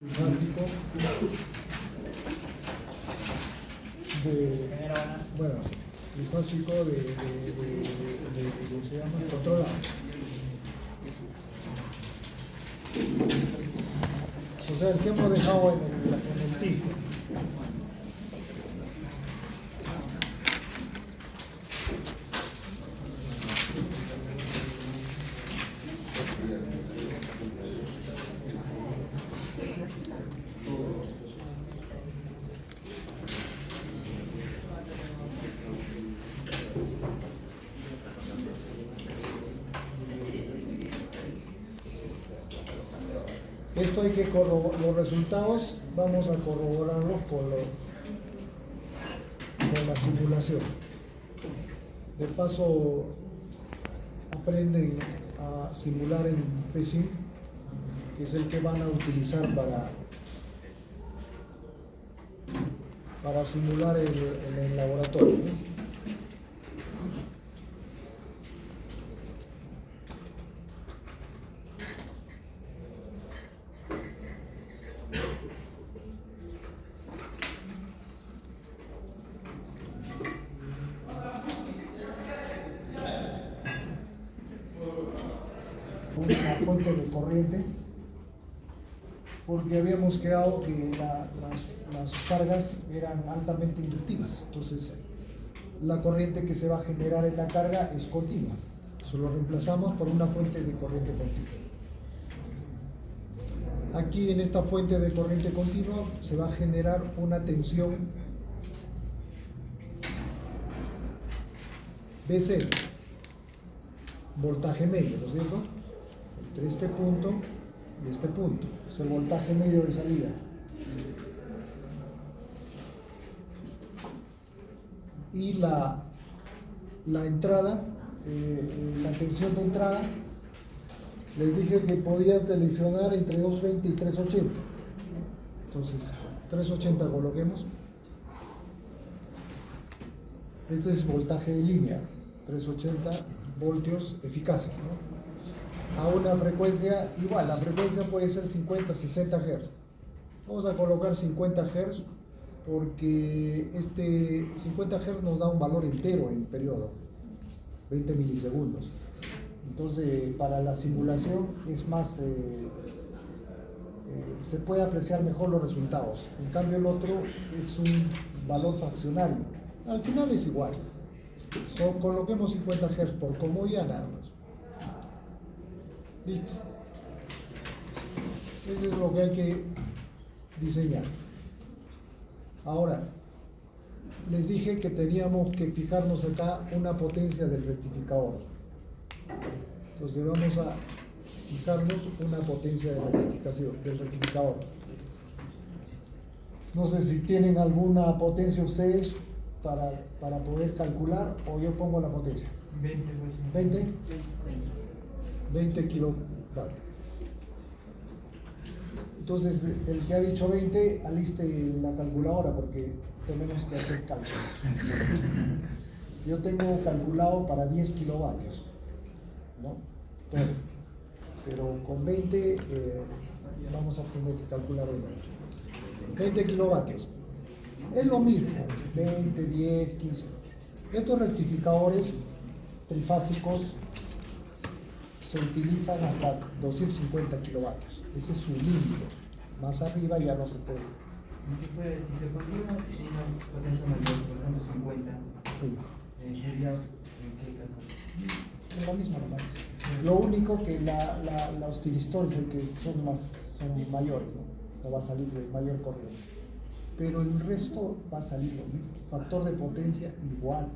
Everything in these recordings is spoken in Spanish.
Básico de, bueno, el básico se llama control. O sea, el que hemos dejado en el TIC. Esto hay que corroborar, los resultados vamos a corroborarlos con la simulación. De paso, aprenden a simular en PSIM, que es el que van a utilizar para simular en el laboratorio, ¿no? Una fuente de corriente, porque habíamos quedado que las cargas eran altamente inductivas, entonces la corriente que se va a generar en la carga es continua, eso lo reemplazamos por una fuente de corriente continua. Aquí en esta fuente de corriente continua se va a generar una tensión BC, voltaje medio, ¿no es cierto? Entre este punto y este punto, es el voltaje medio de salida. Y la entrada, la tensión de entrada, les dije que podía seleccionar entre 220 y 380. Entonces, 380 coloquemos. Este es voltaje de línea, 380 voltios eficaces, ¿no? A una frecuencia igual, la frecuencia puede ser 50, 60 Hz. Vamos a colocar 50 Hz porque este 50 Hz nos da un valor entero en periodo, 20 milisegundos. Entonces, para la simulación es más, se puede apreciar mejor los resultados. En cambio, el otro es un valor fraccionario. Al final es igual. Coloquemos 50 Hz por comodidad nada más. Listo. Eso es lo que hay que diseñar. Ahora, les dije que teníamos que fijarnos acá una potencia del rectificador. Entonces vamos a fijarnos una potencia de del rectificador. No sé si tienen alguna potencia ustedes para poder calcular, o yo pongo la potencia. 20 kilovatios. Entonces, el que ha dicho 20, aliste la calculadora porque tenemos que hacer cálculos. Yo tengo calculado para 10 kilovatios, ¿no? Todo. Pero con 20 vamos a tener que calcular de nuevo. 20 kilovatios. Es lo mismo, 20, 10, 15. Estos rectificadores trifásicos se utilizan hasta 250 kilovatios. Ese es su límite. Más arriba ya no se puede. Si se podría una potencia mayor, por ejemplo 50, sí. ¿sería en qué caso? Es lo mismo nomás. Lo único que los tiristones que son mayores, ¿no? Va a salir de mayor corriente. Pero el resto va a salir lo mismo. Factor de potencia igual.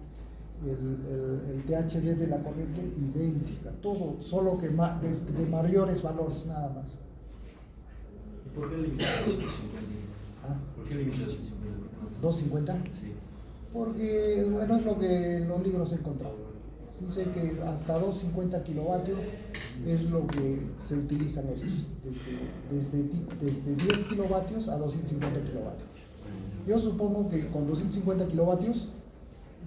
El THD de la corriente idéntica, todo, solo que de mayores valores nada más. ¿Y por qué limitas a 150? ¿Ah? ¿Por qué limitas a 150? ¿250? Sí. Porque, bueno, es lo que en los libros he encontrado. Dice que hasta 250 kilovatios es lo que se utilizan estos, desde 10 kilovatios a 250 kilovatios. Yo supongo que con 250 kilovatios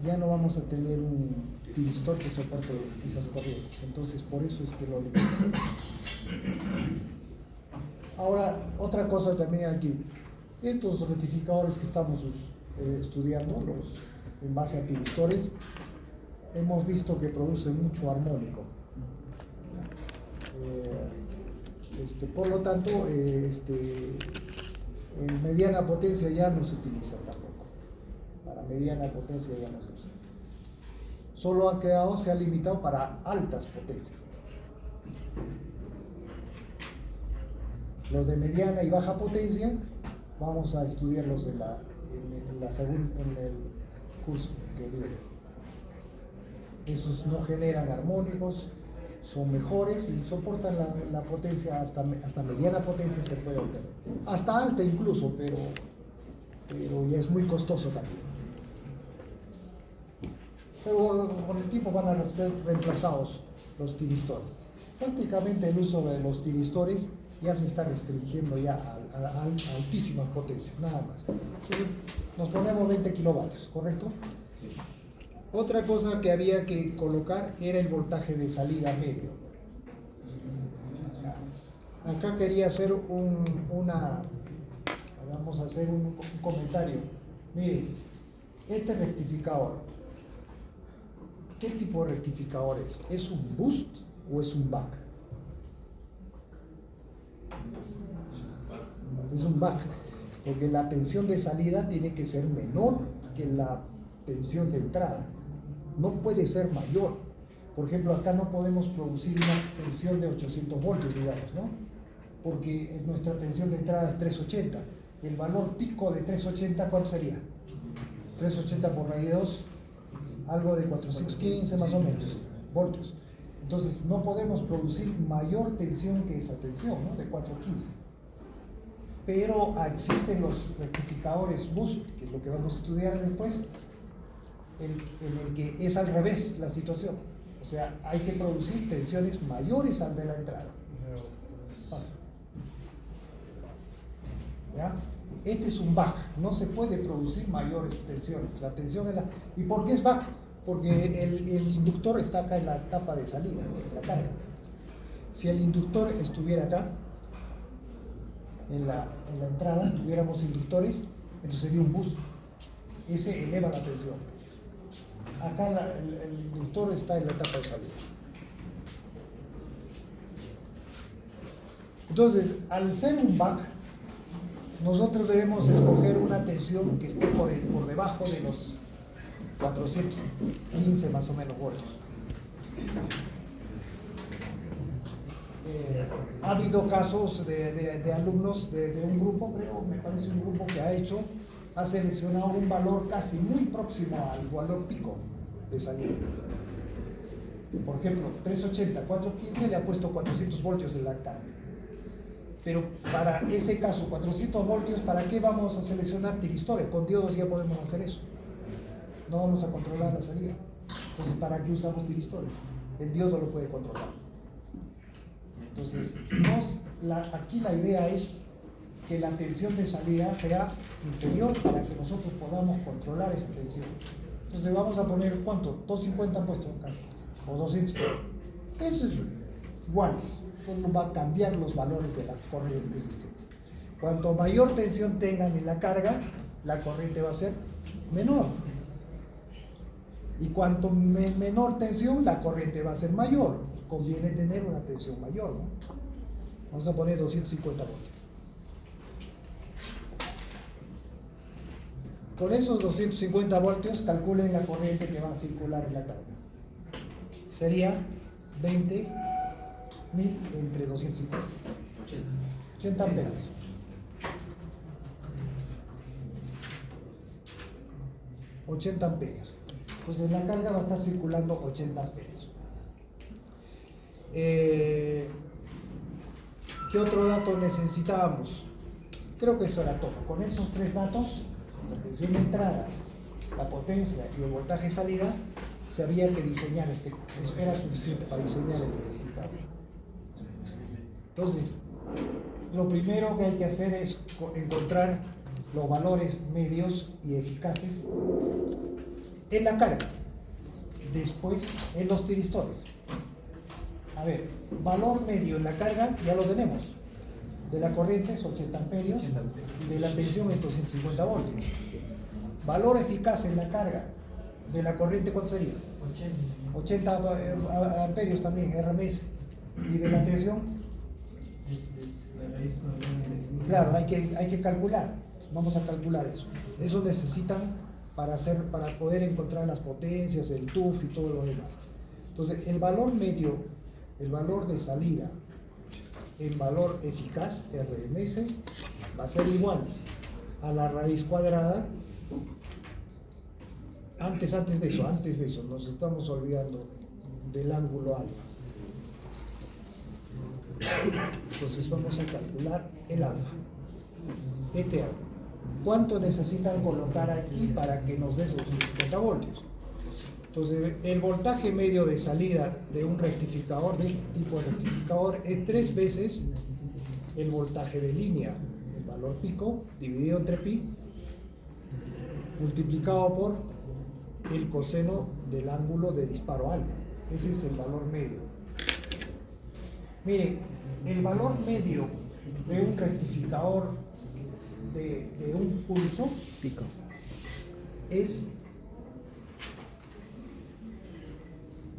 ya no vamos a tener un tiristor que soporte esas corrientes. Entonces, por eso es que lo limitamos. Ahora, otra cosa también aquí. Estos rectificadores que estamos estudiando, en base a piristores, hemos visto que producen mucho armónico. Por lo tanto, en mediana potencia ya no se utiliza tampoco. Para mediana potencia ya no se usa. Solo se ha limitado para altas potencias. Los de mediana y baja potencia vamos a estudiarlos en el curso que viene. Esos no generan armónicos, son mejores y soportan la potencia, hasta mediana potencia se puede obtener. Hasta alta incluso, pero ya es muy costoso también. Pero con el tiempo van a ser reemplazados los tiristores. Prácticamente el uso de los tiristores ya se está restringiendo ya a altísimas potencias, nada más. ¿Sí? Nos ponemos 20 kilovatios, ¿correcto? Sí. Otra cosa que había que colocar era el voltaje de salida medio. Acá quería hacer vamos a hacer un comentario. Miren, este rectificador, ¿qué tipo de rectificador es? ¿Es un boost o es un back? Es un back, porque la tensión de salida tiene que ser menor que la tensión de entrada. No puede ser mayor. Por ejemplo, acá no podemos producir una tensión de 800 voltios, digamos, ¿no? Porque nuestra tensión de entrada es 380. El valor pico de 380, ¿cuánto sería? 380 por raíz de 2, algo de 415 más o menos, voltios. Entonces, no podemos producir mayor tensión que esa tensión, ¿no? De 415. Pero existen los rectificadores boost, que es lo que vamos a estudiar después, en el que es al revés la situación. O sea, hay que producir tensiones mayores al de la entrada. Pasa. ¿Ya? Este es un back, no se puede producir mayores tensiones. La tensión es ¿Y por qué es back? Porque el inductor está acá en la etapa de salida, la carga. Si el inductor estuviera acá, en la entrada, tuviéramos inductores, entonces sería un boost. Ese eleva la tensión. Acá el inductor está en la etapa de salida. Entonces, al ser un back, nosotros debemos escoger una tensión que esté por debajo de los 415 más o menos voltios. Ha habido casos de alumnos de un grupo, creo, me parece un grupo que ha seleccionado un valor casi muy próximo al valor pico de salida. Por ejemplo, 380, 415 le ha puesto 400 voltios en la carga. Pero para ese caso, 400 voltios, ¿para qué vamos a seleccionar tiristores? Con diodos ya podemos hacer eso. No vamos a controlar la salida. Entonces, ¿para qué usamos tiristores? El diodo lo puede controlar. Entonces, aquí la idea es que la tensión de salida sea inferior para que nosotros podamos controlar esa tensión. Entonces vamos a poner, ¿cuánto? 250 han puesto casi, o 200. Eso es igual. Entonces va a cambiar los valores de las corrientes, etc. Cuanto mayor tensión tengan en la carga, la corriente va a ser menor. Y cuanto menor tensión, la corriente va a ser mayor. Conviene tener una tensión mayor, ¿no? Vamos a poner 250 voltios. Con esos 250 voltios, calculen la corriente que va a circular en la carga. Sería 20.000 entre 250. 80 amperes. $80 amperes. Entonces la carga va a estar circulando 80 amperes. ¿Qué otro dato necesitábamos? Creo que eso era todo. Con esos tres datos, la tensión de entrada, la potencia y el voltaje de salida, se había que diseñar eso era suficiente para diseñar el rectificador. Entonces, lo primero que hay que hacer es encontrar los valores medios y eficaces en la carga, después en los tiristores. A ver, valor medio en la carga ya lo tenemos, de la corriente es 80 amperios y de la tensión es 250 voltios. Valor eficaz en la carga de la corriente, ¿cuánto sería? 80 amperios también, RMS. Y de la tensión, claro, hay que calcular. Vamos a calcular eso. Eso necesitan para poder encontrar las potencias, el TUF y todo lo demás. Entonces, el valor medio, el valor de salida en valor eficaz, RMS, va a ser igual a la raíz cuadrada. Antes de eso, nos estamos olvidando del ángulo alfa. Entonces vamos a calcular el alfa. Este alfa. ¿Cuánto necesitan colocar aquí para que nos dé esos 50 voltios? Entonces, el voltaje medio de salida de un rectificador, de este tipo de rectificador, es 3 veces el voltaje de línea, el valor pico, dividido entre pi, multiplicado por el coseno del ángulo de disparo alfa. Ese es el valor medio. Miren, el valor medio de un rectificador de un pulso pico es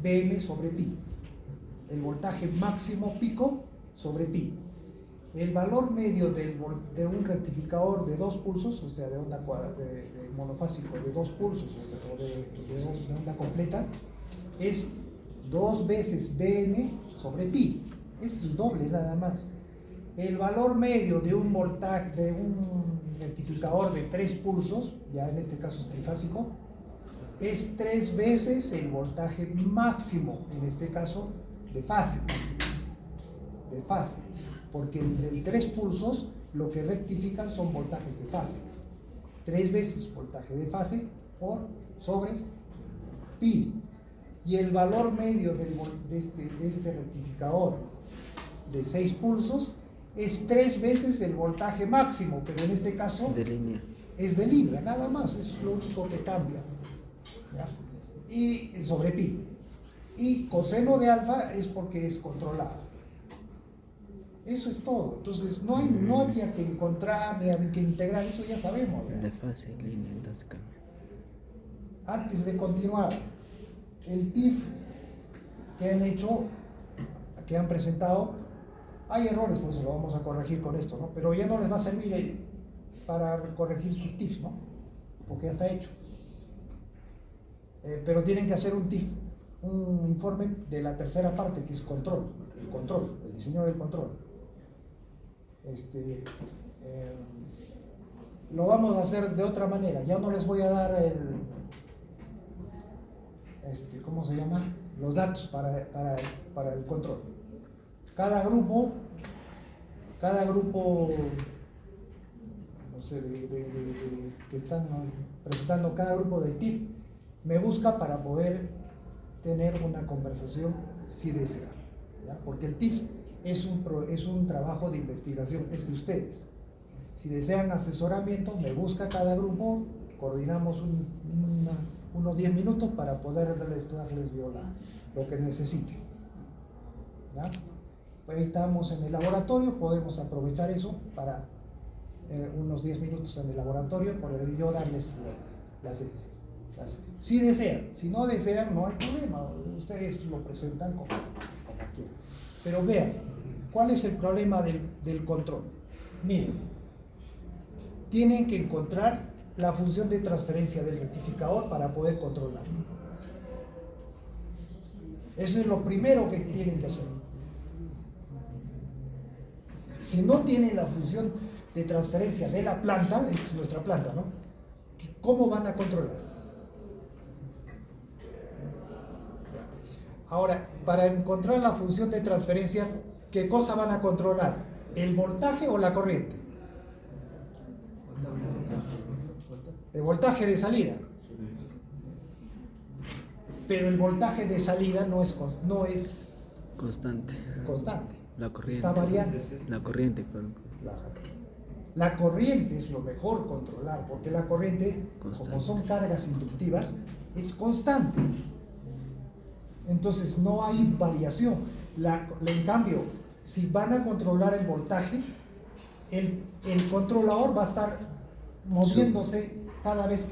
Bm sobre pi. El voltaje máximo pico sobre pi. El valor medio de un rectificador de 2 pulsos, o sea, de onda de monofásico de 2 pulsos o de onda completa, es 2 veces Bm sobre pi. Es el doble nada más. El valor medio de un voltaje de un rectificador de 3 pulsos, ya en este caso es trifásico, es 3 veces el voltaje máximo, en este caso de fase. De fase. Porque el de 3 pulsos lo que rectifican son voltajes de fase. 3 veces voltaje de fase sobre pi. Y el valor medio de este rectificador de 6 pulsos es 3 veces el voltaje máximo, pero en este caso de línea. Es de línea, nada más, eso es lo único que cambia. ¿Ya? Y sobre pi. Y coseno de alfa es porque es controlado. Eso es todo. Entonces no habría que encontrar ni habría que integrar, eso ya sabemos. ¿Ya? De fase, línea, entonces cambia. Antes de continuar, el TIF que han hecho, que han presentado, hay errores, por eso lo vamos a corregir con esto, ¿no? Pero ya no les va a servir para corregir su TIF, ¿no? Porque ya está hecho. Pero tienen que hacer un informe de la tercera parte, que es el diseño del control. Lo vamos a hacer de otra manera. Ya no les voy a dar ¿cómo se llama? Los datos para el control. Cada grupo, no sé, que están presentando cada grupo de TIF, me busca para poder tener una conversación si desea, ¿ya? Porque el TIF es un trabajo de investigación, es de ustedes. Si desean asesoramiento, me busca cada grupo, coordinamos unos 10 minutos para poder darles yo lo que necesiten. ¿Ya? Ahí estamos en el laboratorio, podemos aprovechar eso para unos 10 minutos en el laboratorio, para yo darles las. Si desean, si no desean, no hay problema, ustedes lo presentan como quieran. Pero vean, ¿cuál es el problema del control? Miren, tienen que encontrar la función de transferencia del rectificador para poder controlarlo. Eso es lo primero que tienen que hacer. Si no tienen la función de transferencia de la planta, es nuestra planta, ¿no? ¿Cómo van a controlar? Ahora, para encontrar la función de transferencia, ¿qué cosa van a controlar? ¿El voltaje o la corriente? El voltaje de salida. Pero el voltaje de salida no es constante. La corriente. Está variando. La corriente, claro. La corriente es lo mejor controlar, porque la corriente, como son cargas inductivas, es constante. Entonces no hay variación. En cambio, si van a controlar el voltaje, el controlador va a estar moviéndose cada vez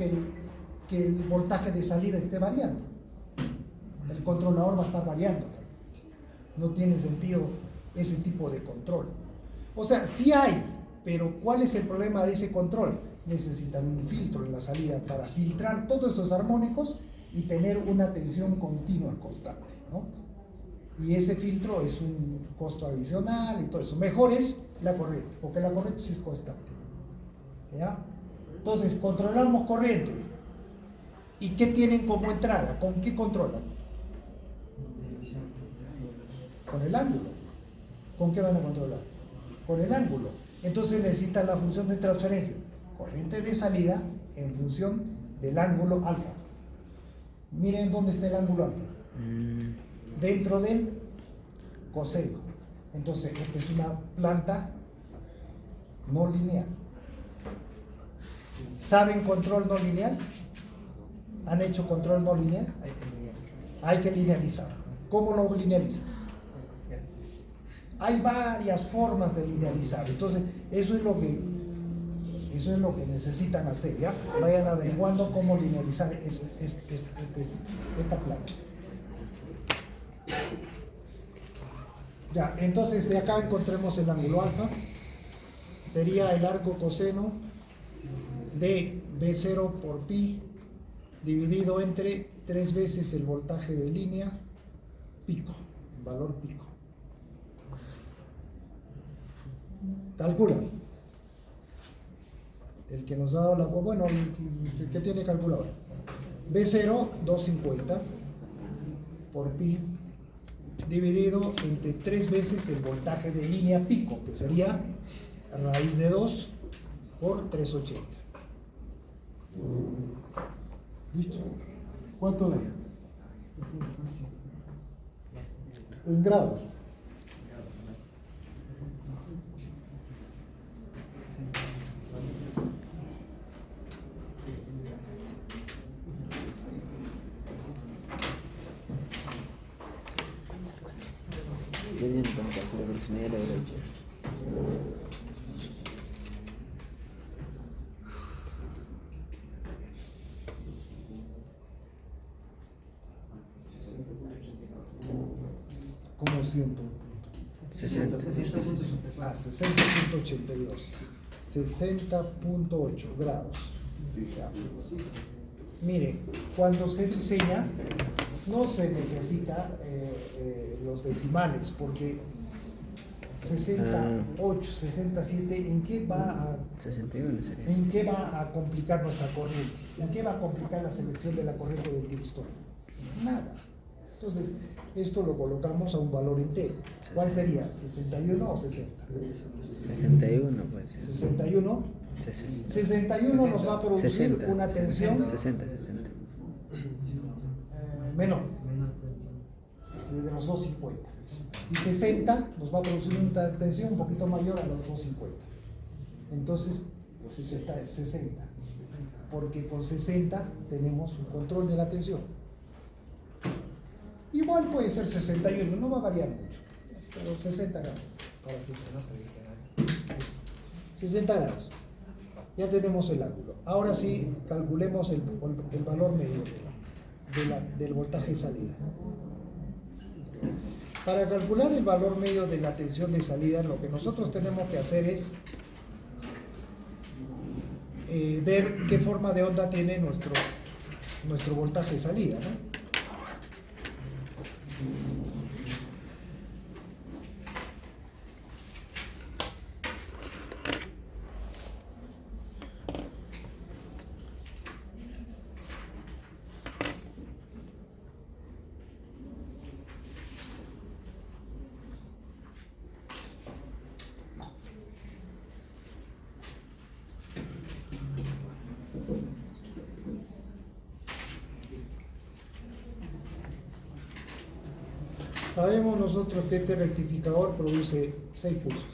que el voltaje de salida esté variando. El controlador va a estar variando. No tiene sentido ese tipo de control. O sea, sí hay, pero ¿cuál es el problema de ese control? Necesitan un filtro en la salida para filtrar todos esos armónicos y tener una tensión continua constante, ¿no? Y ese filtro es un costo adicional y todo eso. Mejor es la corriente, porque la corriente sí es constante, ¿ya? Entonces, controlamos corriente. ¿Y qué tienen como entrada? ¿Con qué controlan? Con el ángulo. ¿Con qué van a controlar? Con el ángulo. Entonces necesitan la función de transferencia. Corriente de salida en función del ángulo alfa. Miren dónde está el ángulo alfa. Dentro del coseno. Entonces, esta es una planta no lineal. ¿Saben control no lineal? ¿Han hecho control no lineal? Hay que linealizar. ¿Cómo lo linealizan? Hay varias formas de linealizar. Entonces, eso es lo que necesitan hacer, ¿ya? Vayan averiguando cómo linealizar esta planta. Ya, entonces de acá encontremos el ángulo alfa. Sería el arco coseno de B0 por pi dividido entre 3 veces el voltaje de línea pico, valor pico. Calcula. El que nos ha dado la... Bueno, el que tiene calculadora. B0, 250 por pi dividido entre 3 veces el voltaje de línea pico, que sería raíz de 2 por 380. ¿Listo? ¿Cuánto da? En grados. Como 100. 60. Ah, 60.82. 60.8 grados. Ya. Mire, cuando se diseña, no se necesita los decimales, porque 68, 67, ¿en qué va a 61 sería. ¿En qué va a complicar nuestra corriente? ¿En qué va a complicar la selección de la corriente del tiristor? Nada. Entonces, esto lo colocamos a un valor entero. ¿Cuál sería? ¿61 o 60? 61, pues. 61. 60. 61 nos va a producir 60, una tensión 60. menor, de los 250. Y 60 nos va a producir una tensión un poquito mayor a los 250. Entonces, pues 60. Porque con 60 tenemos un control de la tensión. Igual puede ser 61, no va a variar mucho, pero 60 grados. Para 60 grados. Ya tenemos el ángulo. Ahora sí, calculemos el valor medio del voltaje de salida. Para calcular el valor medio de la tensión de salida, lo que nosotros tenemos que hacer es ver qué forma de onda tiene nuestro voltaje de salida, ¿no? Sabemos nosotros que este rectificador produce 6 pulsos.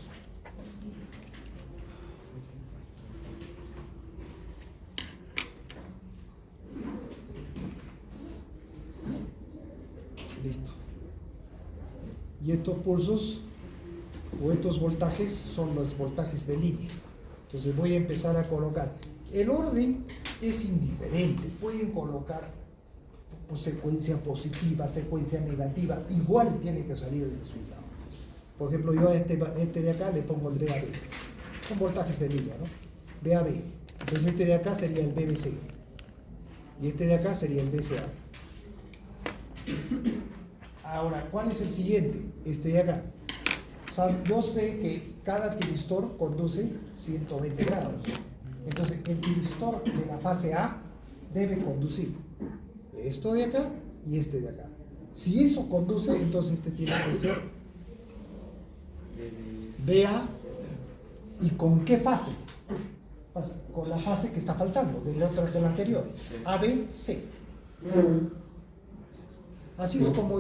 Listo. Y estos pulsos o estos voltajes son los voltajes de línea. Entonces voy a empezar a colocar. El orden es indiferente, pueden colocar secuencia positiva, secuencia negativa, igual tiene que salir el resultado. Por ejemplo, yo a este de acá le pongo el BAB, son voltajes de línea, ¿no? BAB, entonces este de acá sería el BBC y este de acá sería el BCA. Ahora, ¿cuál es el siguiente? Este de acá. O sea, yo sé que cada tiristor conduce 120 grados. Entonces, el tiristor de la fase A debe conducir esto de acá y este de acá. Si eso conduce, entonces este tiene que ser BA. ¿Y con qué fase? Con la fase que está faltando, del anterior. AB, C. Así es como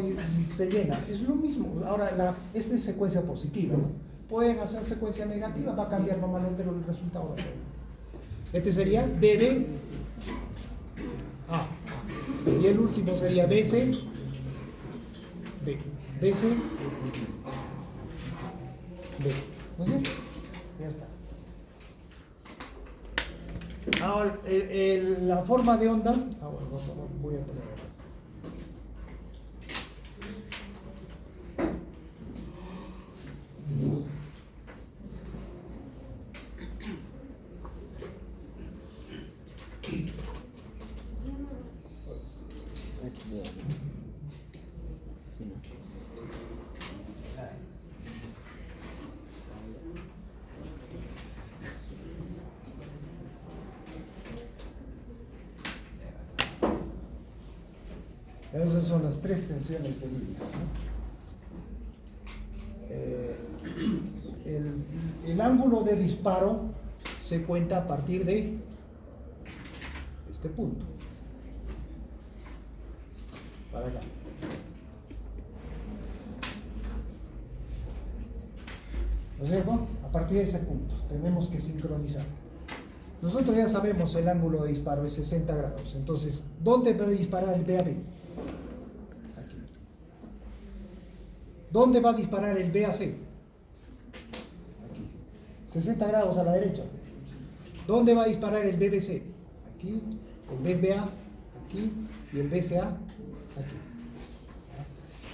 se llena. Es lo mismo. Ahora, esta es secuencia positiva, ¿no? Pueden hacer secuencia negativa, va a cambiar normalmente el resultado. Este sería BB A. Y el último sería BC B. BC B. ¿No es cierto? Ya está. Ahora, la forma de onda. Voy a poner acá. Esas son las tres tensiones de línea, ¿no? El ángulo de disparo se cuenta a partir de este punto para acá. ¿No es cierto? A partir de ese punto tenemos que sincronizar. Nosotros ya sabemos el ángulo de disparo es 60 grados. Entonces, ¿dónde va a disparar el BAB? Aquí. ¿Dónde va a disparar el BAC? Aquí. 60 grados a la derecha. ¿Dónde va a disparar el BBC? Aquí, el BBA, aquí, y el BCA, aquí.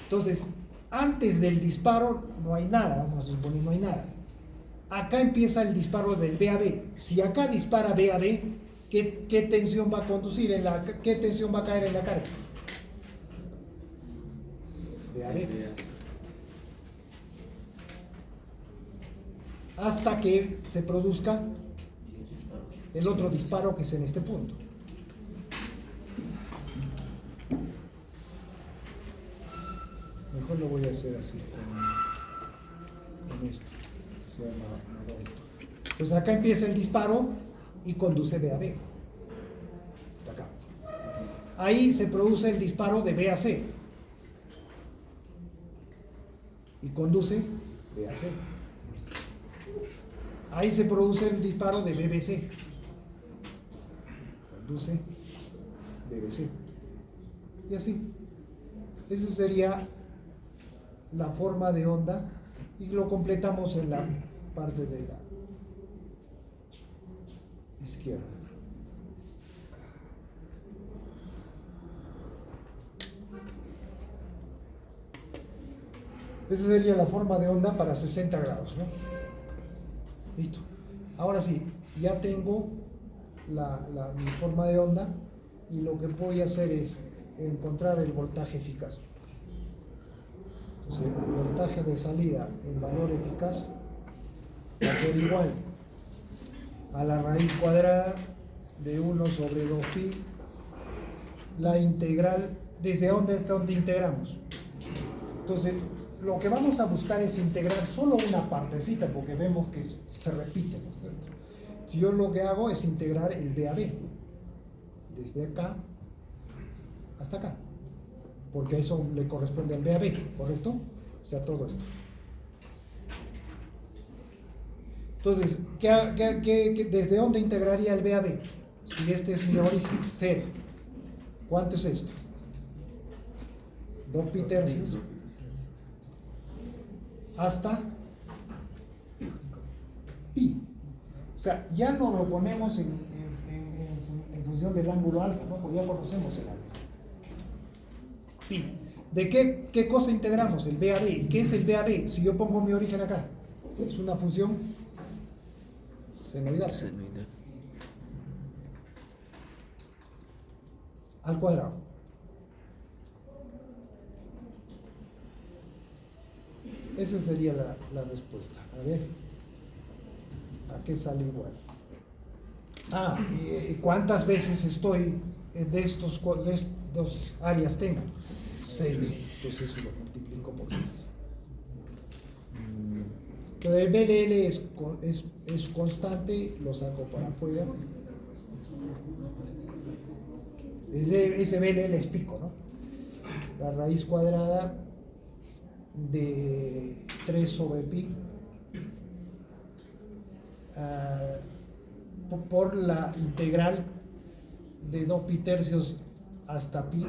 Entonces, antes del disparo no hay nada, vamos a suponer no hay nada. Acá empieza el disparo del BAB. Si acá dispara BAB, ¿qué tensión va a conducir qué tensión va a caer en la carga? BAB. Hasta que se produzca el otro disparo que es en este punto. Mejor lo voy a hacer así, con esto. Se llama Rodolfo. Pues acá empieza el disparo y conduce BAB. Hasta acá. Ahí se produce el disparo de BAC. Y conduce BAC. Ahí se produce el disparo de BBC. Conduce BBC. Y así. Esa sería la forma de onda y lo completamos en la parte de la izquierda. Esa sería la forma de onda para 60 grados, ¿no? Listo. Ahora sí, ya tengo mi forma de onda y lo que voy a hacer es encontrar el voltaje eficaz. Entonces, el voltaje de salida en valor eficaz va a ser igual a la raíz cuadrada de 1 sobre 2pi, la integral, ¿desde dónde integramos? Entonces, lo que vamos a buscar es integrar solo una partecita, porque vemos que se repite, ¿no es cierto? Yo lo que hago es integrar el BAB, desde acá hasta acá, porque eso le corresponde al BAB, ¿correcto? O sea, todo esto. Entonces, ¿desde dónde integraría el BAB? Si este es mi origen, 0. ¿Cuánto es esto? 2pi tercios. Hasta pi. O sea, ya no lo ponemos en función del ángulo alfa, ¿no? Pues ya conocemos el ángulo. Pi. ¿De qué cosa integramos? El BAB. ¿Y qué es el BAB? Si yo pongo mi origen acá, es una función senoidal. Senoidal. Al cuadrado. Esa sería la respuesta. A ver, ¿a qué sale igual? ¿Cuántas veces estoy de estos dos áreas tengo? 6. Entonces eso lo multiplico por 6. Entonces el BLL es constante, lo saco para afuera. Ese BLL es pico, ¿no? La raíz cuadrada de 3 sobre pi por la integral de 2 pi tercios hasta pi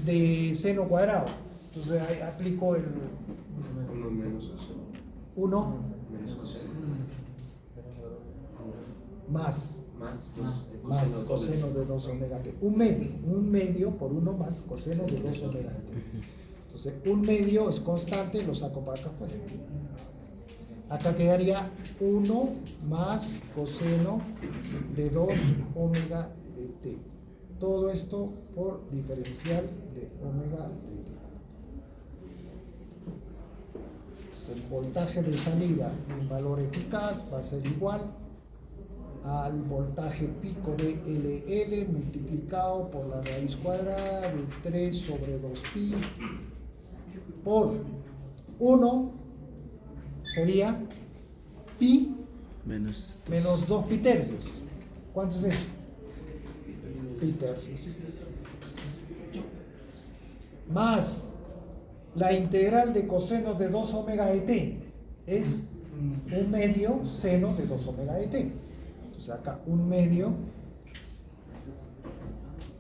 de seno cuadrado. Entonces ahí aplico el 1 más coseno de 2 omega t. Un medio por 1 más coseno de 2 omega t. Entonces, un medio es constante, lo saco para acá afuera. Acá quedaría 1 más coseno de 2 omega de t. Todo esto por diferencial de omega de t. Entonces, el voltaje de salida en valor eficaz va a ser igual al voltaje pico de LL multiplicado por la raíz cuadrada de 3 sobre 2pi por 1 sería pi Menos menos 2 pi tercios. ¿Cuánto es eso? Pi tercios. Más la integral de coseno de 2 omega de t es un medio seno de 2 omega de t. Entonces acá un medio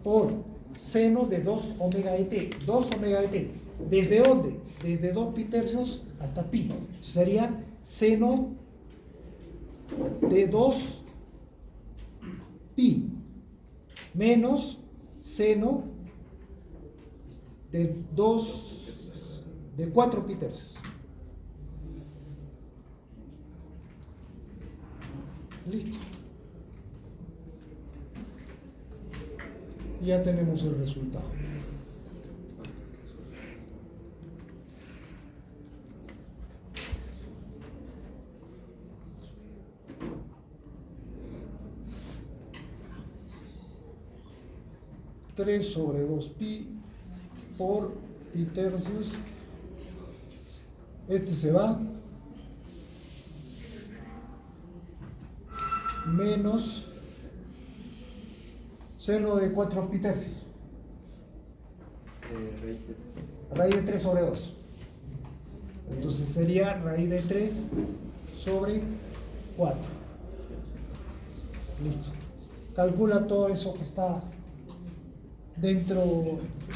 por seno de 2 omega de t. 2 omega de t. ¿Desde dónde? Desde 2 pi tercios hasta pi. Sería seno de 2 pi menos seno de 4 pi tercios. Listo. Ya tenemos el resultado. Tres sobre 2 pi por pi tercios. Este se va. Menos seno de 4 pi tercios. Raíz de 3 sobre 2. Entonces sería raíz de 3 sobre 4. Listo. Calcula todo eso que está dentro.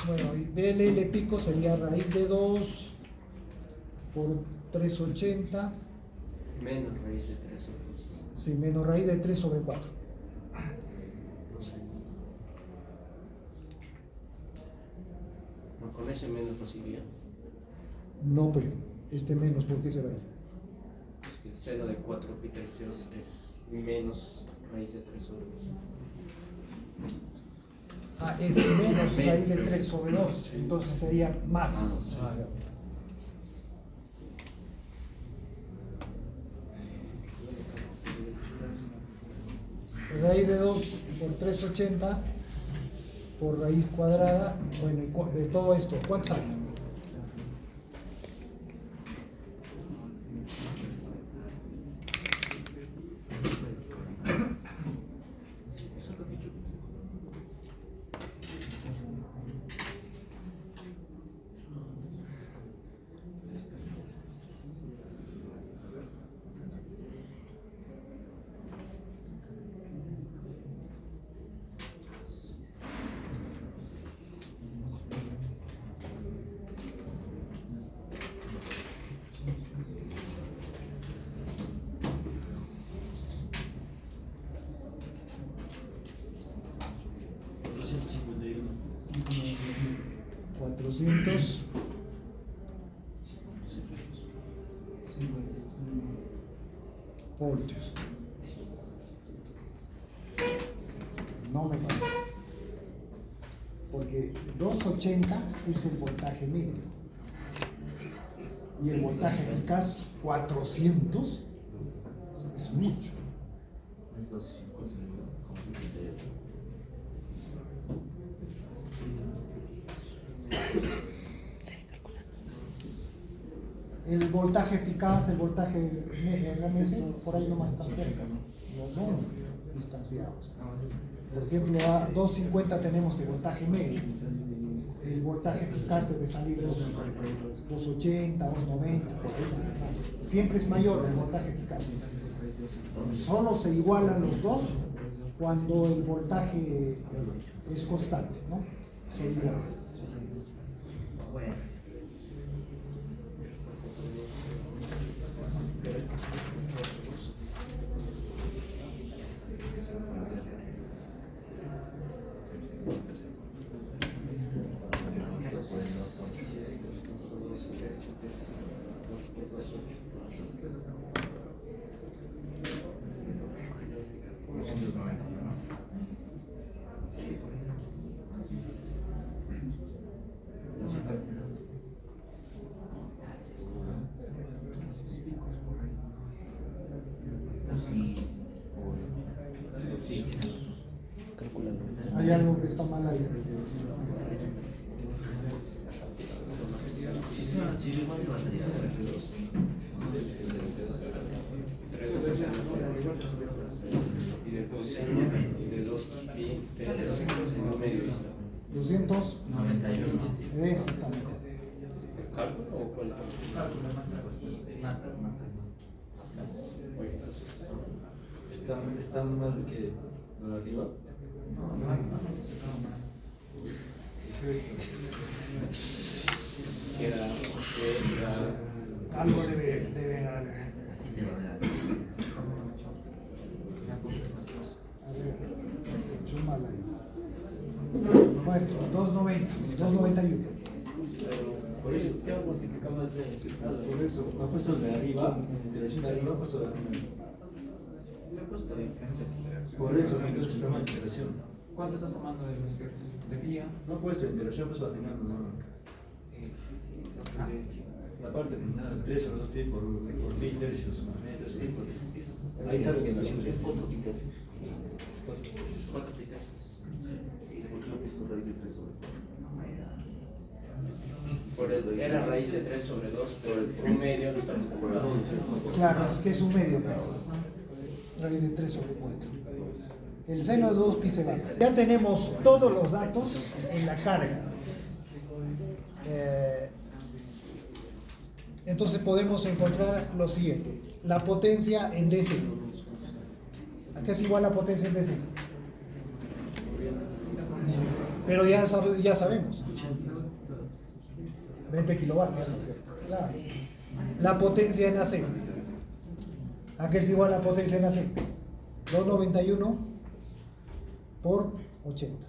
Bueno, BLL pico sería raíz de 2 por 380. Menos raíz de 3 sobre 2. Sí, menos raíz de 3 sobre 4. No sé. No, con ese menos no seguiría. No, pero este menos, ¿por qué se va? Es que el seno de 4 pi tercios es menos raíz de 3 sobre 2. Es menos raíz de 3 sobre 2. Entonces sería más. Raíz de 2 por 380 por raíz cuadrada. Bueno, de todo esto, ¿cuánto sale? 200 voltios. No me parece. Porque 280 es el voltaje medio. Y el voltaje eficaz 400 es mucho. El voltaje eficaz, el voltaje medio, por ahí nomás está cerca, no son distanciados. Por ejemplo, a 250 tenemos de voltaje medio. El voltaje eficaz debe salir 280, 290, por ahí. Siempre es mayor el voltaje eficaz. Solo se igualan los dos cuando el voltaje es constante, ¿no? Son iguales. Hay algo que está mal ahí. Y después seno de 2 pi seno medio y está. 291. Ese está mejor. ¿Cálculo o cuál está? ¿Está más de que lo de arriba? Algo debe dar. A ver, hecho mal ahí. Bueno, 290, 291. Por eso, ¿qué hago multiplicamos de? Por eso, me ha puesto el de arriba, en dirección de arriba, ha puesto de arriba. Por eso, me gusta tomar integración. ¿Cuánto estás tomando de guía? No he puesto integración, he puesto al final, no. La parte final, 3 o 2 pi por 1000 tercios, más metros. Ahí sabe que es 4 pi tercios. 4 pi tercios. ¿Por qué lo he puesto raíz de 3 sobre 4? Era raíz de 3 sobre 2, pero el promedio no estamos calculando. Claro, es que es un medio, pero raíz de 3 sobre 4. El seno de 2 pi se va. Ya tenemos todos los datos en la carga. Entonces podemos encontrar lo siguiente. La potencia en DC. ¿A qué es igual la potencia en DC? Pero ya sabemos. 20 kilovatios. Claro. La potencia en AC. ¿A qué es igual la potencia en AC? 291 por 80.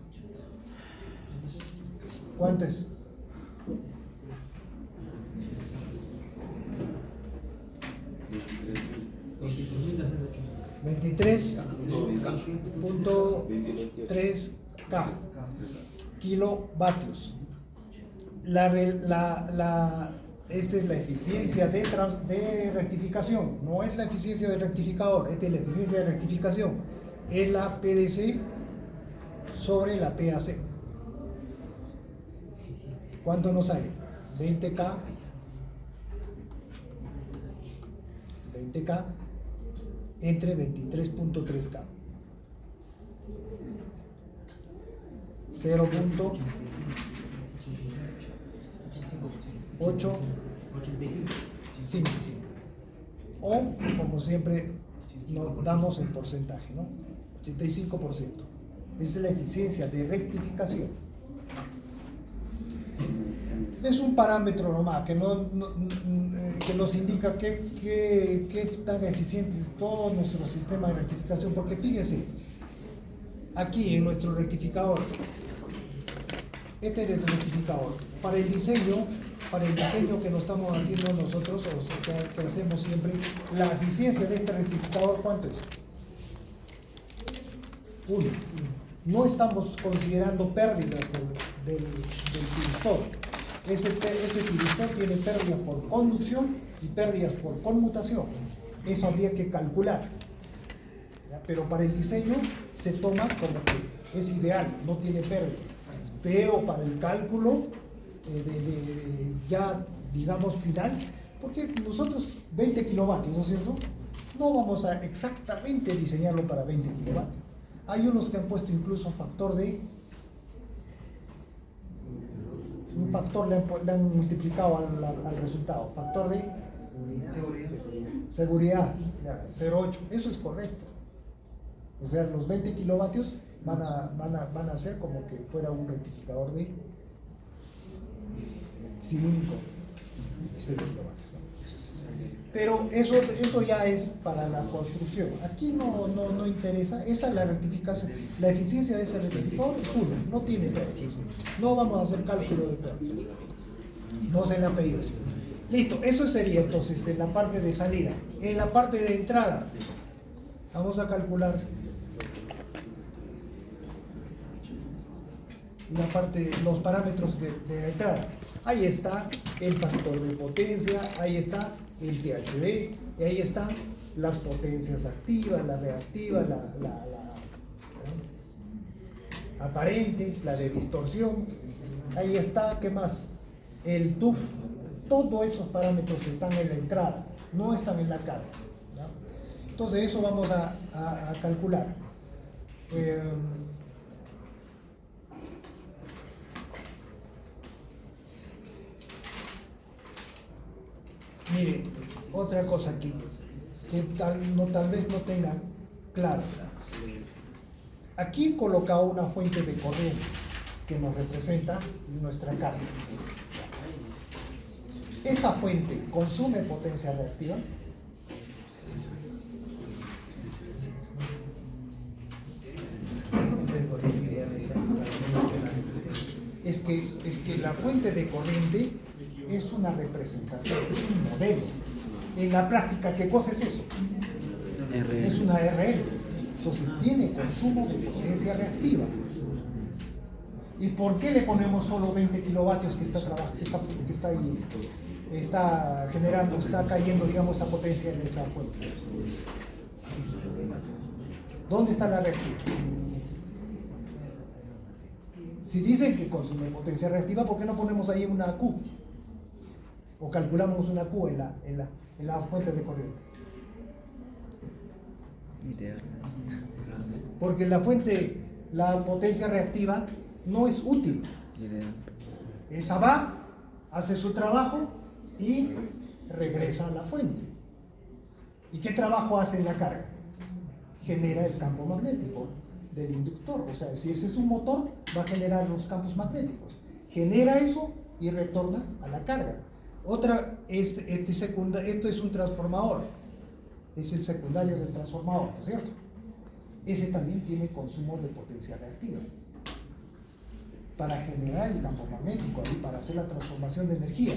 ¿Cuánto es? $23.3K kilovatios. Esta es la eficiencia de rectificación, no es la eficiencia del rectificador, esta es la eficiencia de rectificación, es la PDC sobre la PAC. ¿Cuánto nos sale? 20K entre 23.3K. 0.85. O, como siempre, nos damos en porcentaje, ¿no? 85%. Esa es la eficiencia de rectificación. Es un parámetro nomás que nos indica qué tan eficiente es todo nuestro sistema de rectificación, porque fíjense, aquí en nuestro rectificador Este es el rectificador. Para el diseño que nos estamos haciendo nosotros, o sea, que hacemos siempre, la eficiencia de este rectificador, ¿cuánto es? 1. No estamos considerando pérdidas del tiristor. Ese tiristor tiene pérdidas por conducción y pérdidas por conmutación. Eso habría que calcular. ¿Ya? Pero para el diseño se toma como que es ideal, no tiene pérdida. Pero para el cálculo ya, digamos, final, porque nosotros 20 kilovatios, ¿no es cierto? No vamos a exactamente diseñarlo para 20 kilovatios. Hay unos que han puesto incluso factor de... Un factor le han multiplicado al resultado. Factor de seguridad, 0,8. Eso es correcto. O sea, los 20 kilovatios van a ser como que fuera un rectificador de 5, 16 kilovatios. Pero eso ya es para la construcción. Aquí no interesa. Esa es la rectificación. La eficiencia de ese rectificador es 1, no tiene pérdidas. No vamos a hacer cálculo de pérdidas. No se le ha pedido eso. Listo, eso sería entonces en la parte de salida. En la parte de entrada, vamos a calcular los parámetros de la entrada. Ahí está el factor de potencia, ahí está el THD, y ahí están las potencias activas, la reactiva, la aparente, la de distorsión. Ahí está, ¿qué más? El TUF. Todos esos parámetros están en la entrada, no están en la carga, ¿no? Entonces eso vamos a calcular. Mire, otra cosa aquí, que tal vez no tengan claro. Aquí he colocado una fuente de corriente que nos representa nuestra carga. ¿Esa fuente consume potencia reactiva? Es que la fuente de corriente es una representación, es un modelo. En la práctica, ¿qué cosa es eso? Es una RL. Entonces tiene consumo de potencia reactiva. ¿Y por qué le ponemos solo 20 kilovatios que está ahí, está generando, está cayendo, digamos, esa potencia en esa fuente? ¿Dónde está la reactiva? Si dicen que consume potencia reactiva, ¿por qué no ponemos ahí una Q? O calculamos una Q en la fuente de corriente. Ideal. Porque la potencia reactiva no es útil. Ideal. Esa va, hace su trabajo y regresa a la fuente. ¿Y qué trabajo hace en la carga? Genera el campo magnético del inductor. O sea, si ese es un motor, va a generar los campos magnéticos. Genera eso y retorna a la carga. Otra es esto es un transformador. Es el secundario del transformador, ¿no es cierto? Ese también tiene consumo de potencia reactiva para generar el campo magnético y para hacer la transformación de energía.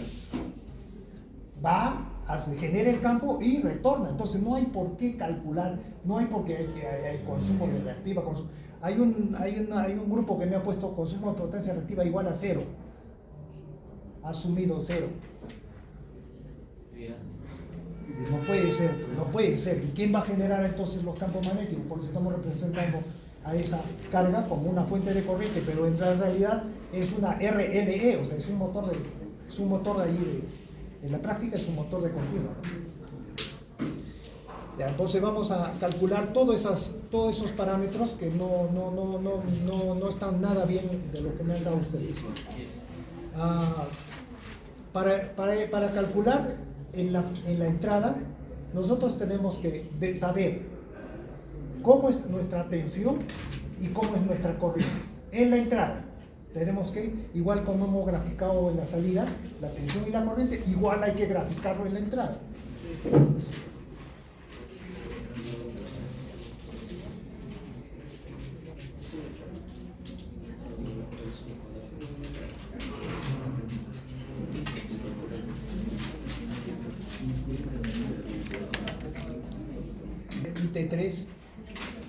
Genera el campo y retorna. Entonces no hay por qué calcular, no hay por qué hay consumo de reactiva. Hay un grupo que me ha puesto consumo de potencia reactiva igual a 0. Ha asumido 0. No puede ser. ¿Y quién va a generar entonces los campos magnéticos? Porque estamos representando a esa carga como una fuente de corriente, pero en realidad es una RLE, o sea, es un motor de ahí, en la práctica es un motor de continuo, ¿no? Ya, entonces vamos a calcular todos esos parámetros que no están nada bien de lo que me han dado ustedes. Para calcular en la entrada, nosotros tenemos que saber cómo es nuestra tensión y cómo es nuestra corriente. En la entrada, tenemos que, igual como hemos graficado en la salida, la tensión y la corriente, igual hay que graficarlo en la entrada.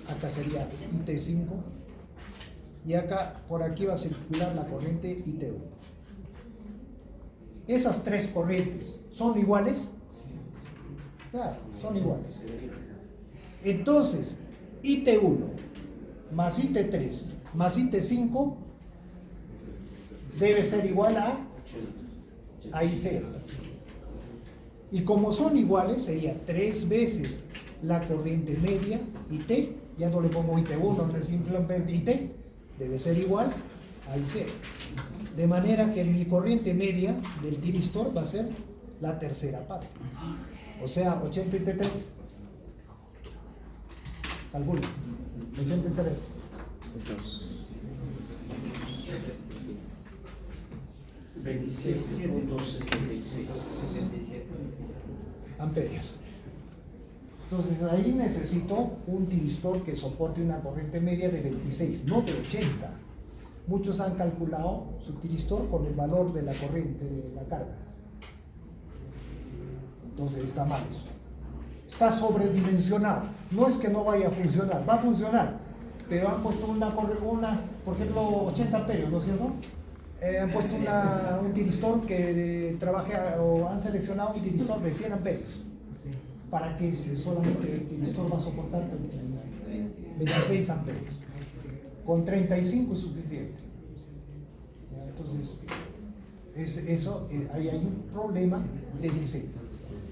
acá sería IT5, y acá, por aquí va a circular la corriente IT1. Esas tres corrientes, ¿son iguales? Claro, son iguales. Entonces, IT1 más IT3 más IT5 debe ser igual a I0. Y como son iguales, sería 3 veces la corriente media, IT, ya no le pongo IT1, simplemente IT, debe ser igual a I0. De manera que mi corriente media del tiristor va a ser la tercera parte. O sea, 80 IT3. Calcula. 80 IT3. Dos. 26.66 amperios. Entonces ahí necesito un tiristor que soporte una corriente media de 26, no de 80. Muchos han calculado su tiristor con el valor de la corriente de la carga. Entonces está mal eso. Está sobredimensionado. No es que no vaya a funcionar, va a funcionar. Pero han puesto por ejemplo, 80 amperios, ¿no es cierto? Han puesto un tiristor que trabaje, o han seleccionado un tiristor de 100 amperios. Para que solamente el tiristor va a soportar 26 amperios. Con 35 es suficiente. Entonces, ahí hay un problema de diseño.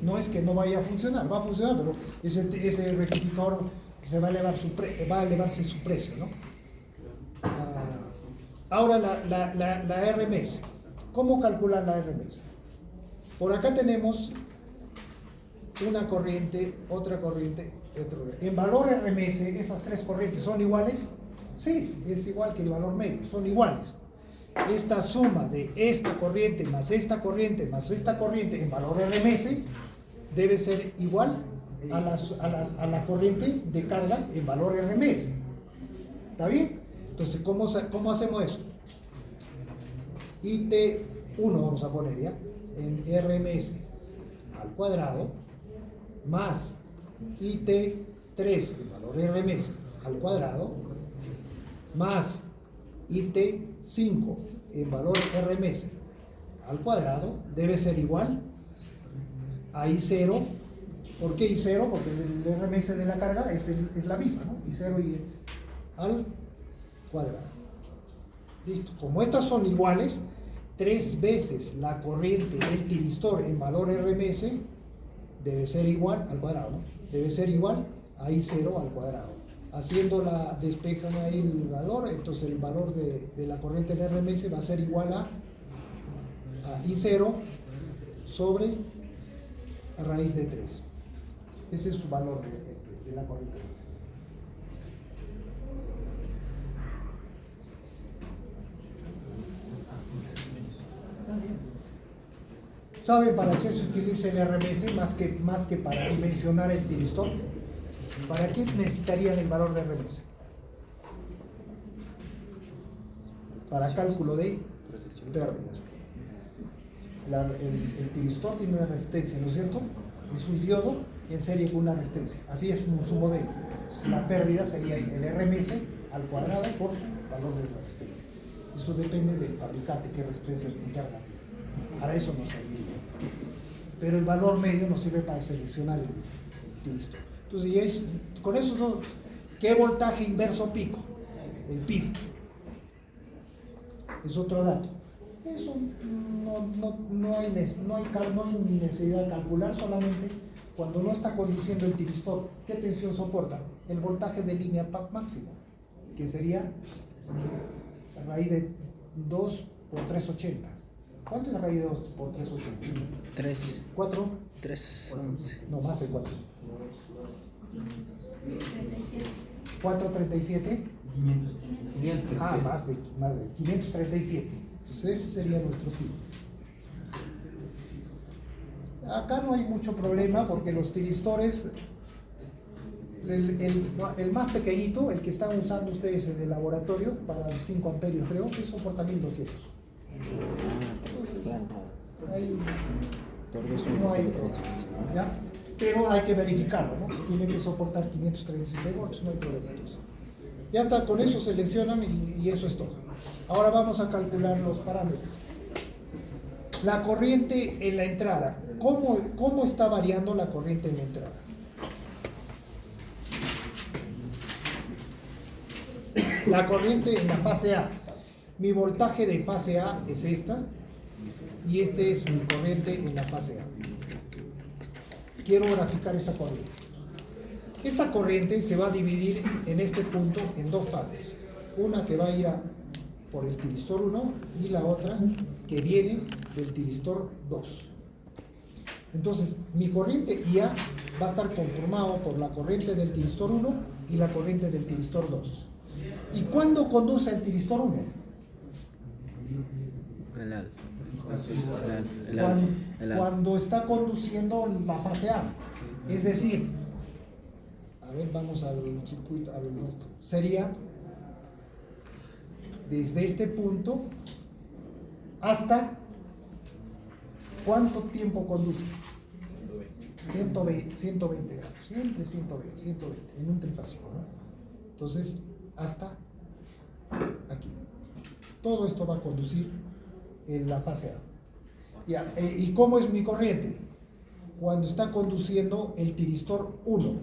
No es que no vaya a funcionar, va a funcionar, pero ese rectificador se va a elevarse su precio, ¿no? Ahora la RMS. ¿Cómo calcular la RMS? Por acá tenemos una corriente, otra corriente, otra corriente. En valor RMS, esas tres corrientes son iguales. Sí, es igual que el valor medio, son iguales. Esta suma de esta corriente más esta corriente más esta corriente en valor RMS debe ser igual a la corriente de carga en valor RMS. ¿Está bien? Entonces, ¿cómo hacemos eso? IT1 vamos a poner ya en RMS al cuadrado más IT3 en valor RMS al cuadrado más IT5 en valor RMS al cuadrado debe ser igual a I0. ¿Por qué I0? Porque el RMS de la carga es la misma, ¿no? I0 y al cuadrado. Listo. Como estas son iguales, 3 veces la corriente del tiristor en valor RMS debe ser igual al cuadrado, ¿no? Debe ser igual a I0 al cuadrado. Haciéndola, despejan ahí el valor, entonces el valor de la corriente del RMS va a ser igual a I0 sobre a raíz de 3. Ese es su valor de la corriente de 3. ¿Saben para qué se utiliza el RMS más que para dimensionar el tiristor? ¿Para qué necesitarían el valor de RMS? Para cálculo de pérdidas. El tiristor tiene una resistencia, ¿no es cierto? Es un diodo en serie con una resistencia. Así es su modelo. La pérdida sería el RMS al cuadrado por su valor de resistencia. Eso depende del fabricante, qué resistencia interna tiene. Para eso nos serviría. Pero el valor medio nos sirve para seleccionar el tiristor. Entonces, con eso, ¿qué voltaje inverso pico? El PIB. Es otro dato. Eso no hay necesidad de calcular, solamente cuando no está conduciendo el tiristor. ¿Qué tensión soporta? El voltaje de línea máximo, que sería la raíz de 2 por 380. ¿Cuánto es la raíz de 2 por 380? 3. 4. 311. No, más de 4. 437. 500. Ah, más de 537. Entonces ese sería nuestro PIB. Acá no hay mucho problema porque los tiristores, el más pequeñito, el que están usando ustedes en el laboratorio para 5 amperios creo, que soporta 1200. Entonces, ahí Por 2 no hay problema. ¿Ya? pero hay que verificarlo, ¿no? Tiene que soportar 537 voltios, no hay problema. Entonces, ya está, con eso seleccionan y eso es todo. Ahora vamos a calcular los parámetros. La corriente en la entrada. ¿Cómo está variando la corriente en la entrada? La corriente en la fase A. Mi voltaje de fase A es esta y este es mi corriente en la fase A. Quiero graficar esa corriente. Esta corriente se va a dividir en este punto en dos partes. Una que va a ir por el tiristor 1 y la otra que viene del tiristor 2. Entonces, mi corriente IA va a estar conformado por la corriente del tiristor 1 y la corriente del tiristor 2. ¿Y cuándo conduce el tiristor 1? El alfa. Cuando está conduciendo la fase A. Es decir, a ver, vamos al circuito, al nuestro. Sería desde este punto hasta ¿cuánto tiempo conduce? 120 grados, siempre 120, en un trifásico, ¿no? Entonces, hasta aquí. Todo esto va a conducir en la fase A. Ya, ¿y cómo es mi corriente? Cuando está conduciendo el tiristor 1,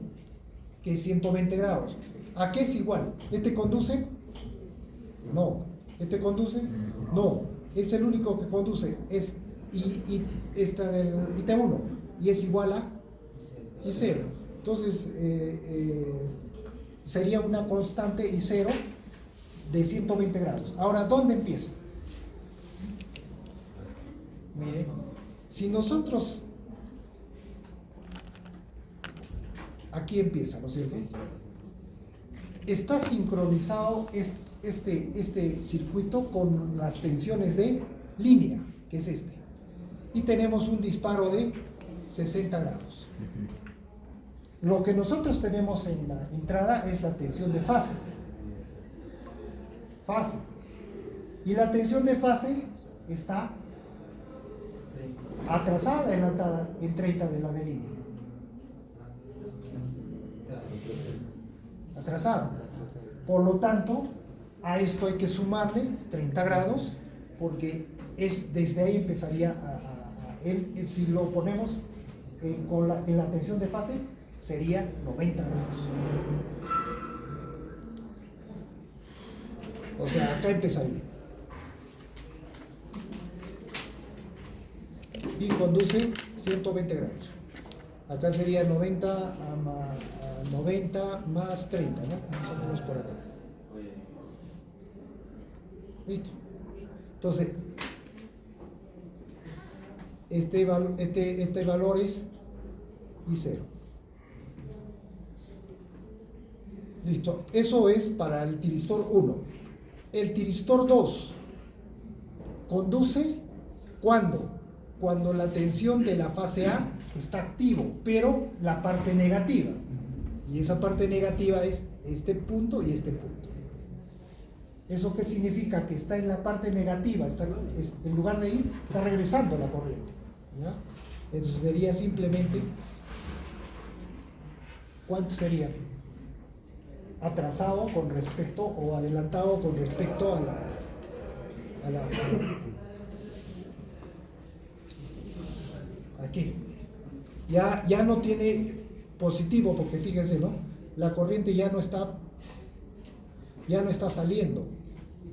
que es 120 grados. ¿A qué es igual? ¿Este conduce? No. ¿Este conduce? No. Es el único que conduce. Es esta del IT1 y es igual a I0. Entonces sería una constante I0 de 120 grados. Ahora, ¿dónde empieza? Mire, si nosotros aquí empieza, ¿no es cierto? Está sincronizado este circuito con las tensiones de línea, que es este. Y tenemos un disparo de 60 grados. Lo que nosotros tenemos en la entrada es la tensión de fase. Y la tensión de fase está atrasada, adelantada en 30 de la de línea. Atrasada. Por lo tanto, a esto hay que sumarle 30 grados porque desde ahí empezaría si lo ponemos en la tensión de fase, sería 90 grados. O sea, acá empezaría. Y conduce 120 grados. Acá sería 90 más 30, ¿no? Más o menos por acá. Listo. Entonces, este valor es I0. Listo. Eso es para el tiristor 1. El tiristor 2 conduce ¿cuándo? Cuando la tensión de la fase A está activo, pero la parte negativa. Y esa parte negativa es este punto y este punto. ¿Eso qué significa? Que está en la parte negativa, en lugar de ir, está regresando la corriente. ¿Ya? Entonces sería simplemente, ¿cuánto sería? Atrasado con respecto o adelantado con respecto a la aquí. Ya no tiene positivo, porque fíjense, ¿no? La corriente ya no está saliendo,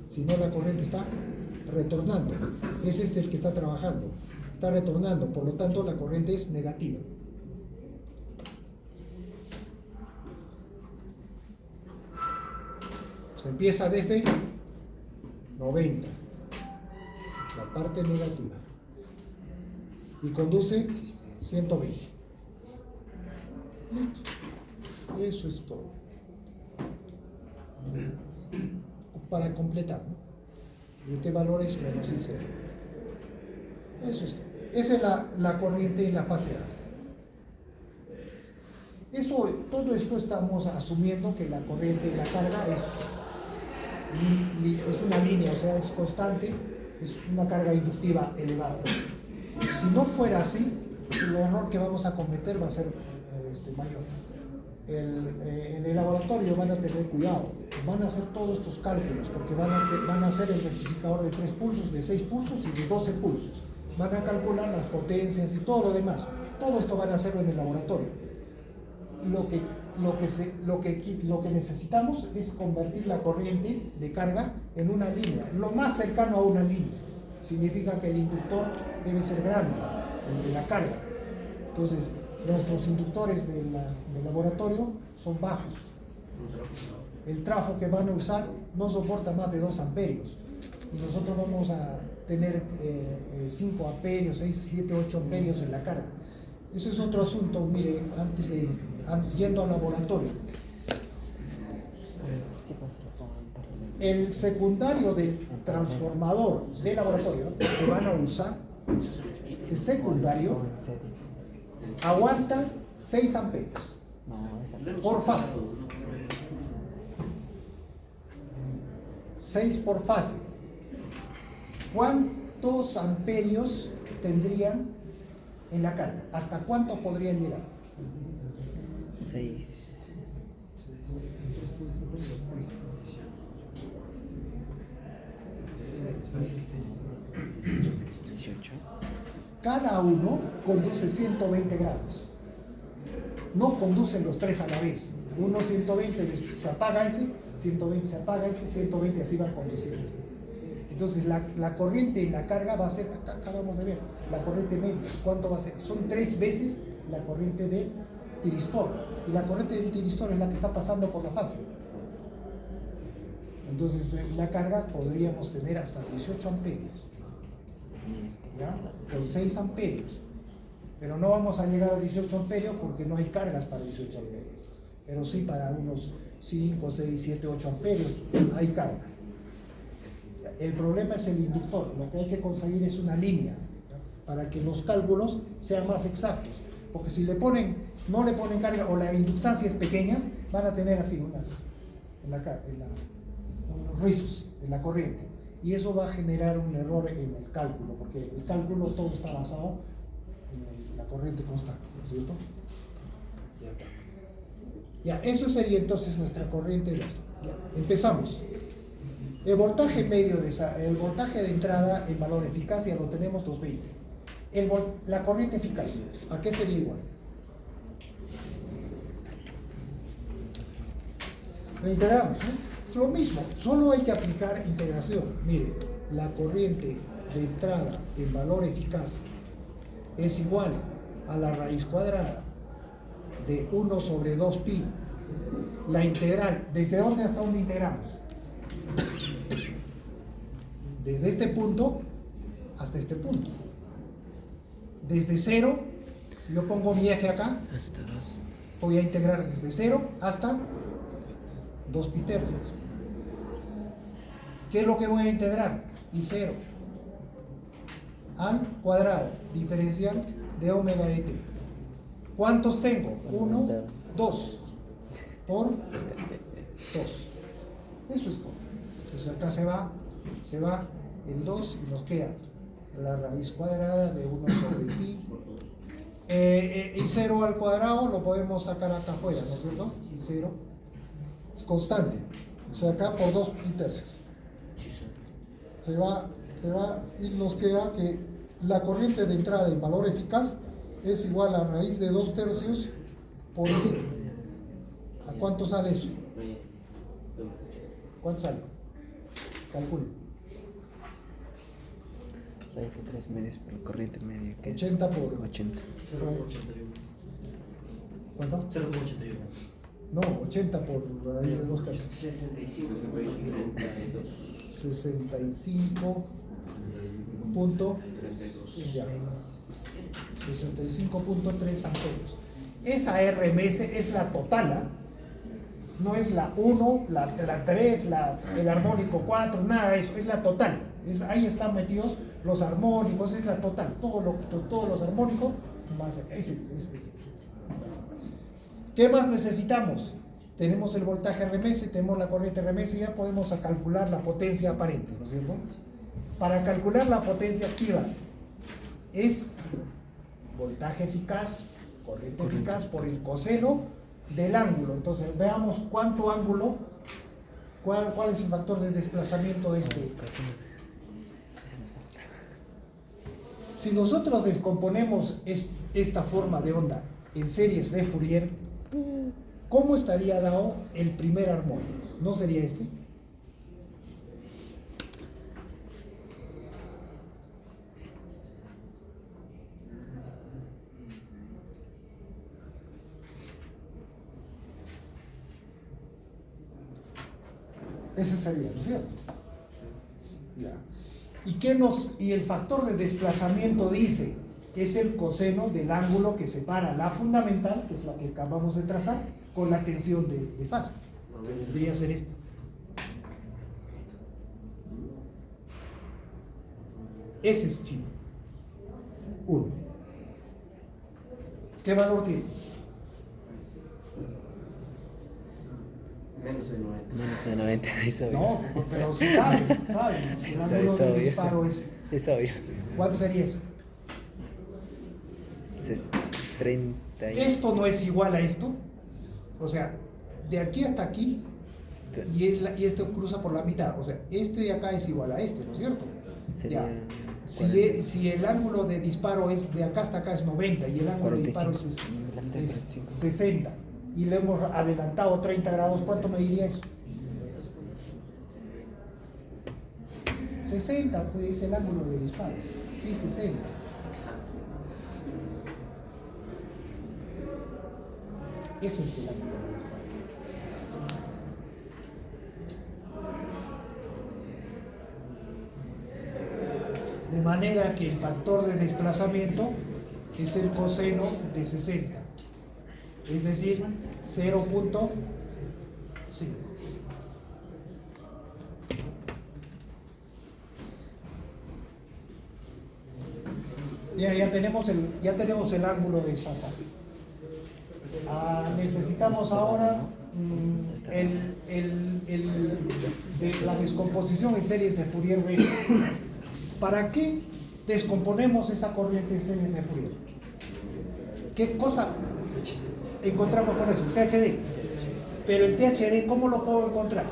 sino la corriente está retornando. Es el que está trabajando, está retornando, por lo tanto la corriente es negativa. Se empieza desde 90, la parte negativa, y conduce 120. Listo. Eso es todo. Para completar, ¿no? Este valor es menos I0. Eso es todo. Esa es la corriente en la fase A. Todo esto estamos asumiendo que la corriente y la carga es una línea, o sea, es constante, es una carga inductiva elevada. Si no fuera así, el error que vamos a cometer va a ser mayor. En el laboratorio van a tener cuidado, van a hacer todos estos cálculos porque van a hacer el rectificador de 3 pulsos, de 6 pulsos y de 12 pulsos. Van a calcular las potencias y todo lo demás. Todo esto van a hacerlo en el laboratorio. Lo que necesitamos es convertir la corriente de carga en una línea, lo más cercano a una línea. Significa que el inductor debe ser grande, el de la carga. Entonces, nuestros inductores del laboratorio son bajos. El trafo que van a usar no soporta más de 2 amperios. Y nosotros vamos a tener 5 amperios, 6, 7, 8 amperios en la carga. Eso es otro asunto, mire, yendo al laboratorio. El secundario del transformador de laboratorio que van a usar, el secundario aguanta 6 amperios por fase. 6 por fase. ¿Cuántos amperios tendrían en la carga? ¿Hasta cuánto podrían llegar? 6. 18. Cada uno conduce 120 grados. No conducen los 3 a la vez. Uno 120, se apaga ese, 120 se apaga ese, 120 así va conduciendo. Entonces la corriente en la carga va a ser, acá acabamos de ver, la corriente media. ¿Cuánto va a ser? Son 3 veces la corriente del tiristor. Y la corriente del tiristor es la que está pasando por la fase. Entonces la carga podríamos tener hasta 18 amperios. ¿Ya? Con 6 amperios. Pero no vamos a llegar a 18 amperios porque no hay cargas para 18 amperios. Pero sí para unos 5, 6, 7, 8 amperios hay carga. El problema es el inductor. Lo que hay que conseguir es una línea, ¿ya? Para que los cálculos sean más exactos. Porque si no le ponen carga o la inductancia es pequeña, van a tener así unos rizos en la corriente. Y eso va a generar un error en el cálculo, porque el cálculo todo está basado en la corriente constante, ¿no es cierto? Ya está. Ya, eso sería entonces nuestra corriente de esto. Ya, empezamos. El voltaje medio el voltaje de entrada en valor de eficacia lo tenemos 220. La corriente eficaz, ¿a qué sería igual? La integramos, ¿no? Es lo mismo, solo hay que aplicar integración. Mire, la corriente de entrada en valor eficaz es igual a la raíz cuadrada de 1 sobre 2 pi. La integral, ¿desde dónde hasta dónde integramos? Desde este punto hasta este punto. Desde 0, yo pongo mi eje acá, Hasta 2. voy a integrar desde 0 hasta 2 pi tercios. ¿Qué es lo que voy a integrar? Y 0 al cuadrado diferencial de omega de t. ¿Cuántos tengo? 1, 2 por 2. Eso es todo. Entonces acá se va el 2 y nos queda la raíz cuadrada de 1 sobre pi. Y 0 al cuadrado lo podemos sacar acá afuera, ¿no es cierto? Y 0 es constante. O sea, acá por 2 pi tercios. Se va y nos queda que la corriente de entrada en valor eficaz es igual a raíz de 2 tercios por ese. ¿A cuánto sale eso? ¿Cuánto sale? Calculo. Raíz de 3 medios por corriente media, que 80 es por 80. 0,81. ¿Cuánto? 0,81. No, 80 por raíz de 2 tercios. 65.32. 65.32. Ya. 65.3 amperios. Esa RMS es la total, ¿eh? No es la 1, la 3, el armónico 4, nada de eso, es la total. Ahí están metidos los armónicos, es la total, todos los armónicos más ese. ¿Qué más necesitamos? Tenemos el voltaje RMS, tenemos la corriente RMS y ya podemos calcular la potencia aparente, ¿no es cierto? Para calcular la potencia activa es voltaje eficaz, corriente eficaz por el coseno del ángulo. Entonces veamos cuánto ángulo, cuál es el factor de desplazamiento de este. Casi no. Ese no es otra. Si nosotros descomponemos esta forma de onda en series de Fourier, ¿cómo estaría dado el primer armónico? ¿No sería este? Ese sería, ¿no es cierto? Ya. Y el factor de desplazamiento dice que es el coseno del ángulo que separa la fundamental, que es la que acabamos de trazar, con la tensión de fase, que vendría a ser esta. Ese es phi 1. ¿Qué valor tiene? Menos de 90. Menos de 90, es obvio. No, pero sí saben. El Es ángulo de obvio. disparo es. Es obvio. ¿Cuánto sería eso? Es 30 y... Esto no es igual a esto. O sea, de aquí hasta aquí, y esto cruza por la mitad. O sea, este de acá es igual a este, ¿no es cierto? Sería Ya. 40. Si el ángulo de disparo es de acá hasta acá es 90 y el ángulo de disparo 45, la mitad es 45. 60 y le hemos adelantado 30 grados, ¿cuánto me diría eso? 60, pues el ángulo de disparo. Sí, 60. Exacto. Ese es el ángulo de disparo. De manera que el factor de desplazamiento es el coseno de 60, es decir, 0.5. Ya tenemos el ángulo desfasado. Necesitamos ahora la descomposición en series de Fourier de esto. ¿Para qué descomponemos esa corriente en series de Fourier? ¿Qué cosa encontramos con eso? El THD. Pero el THD, ¿cómo lo puedo encontrar?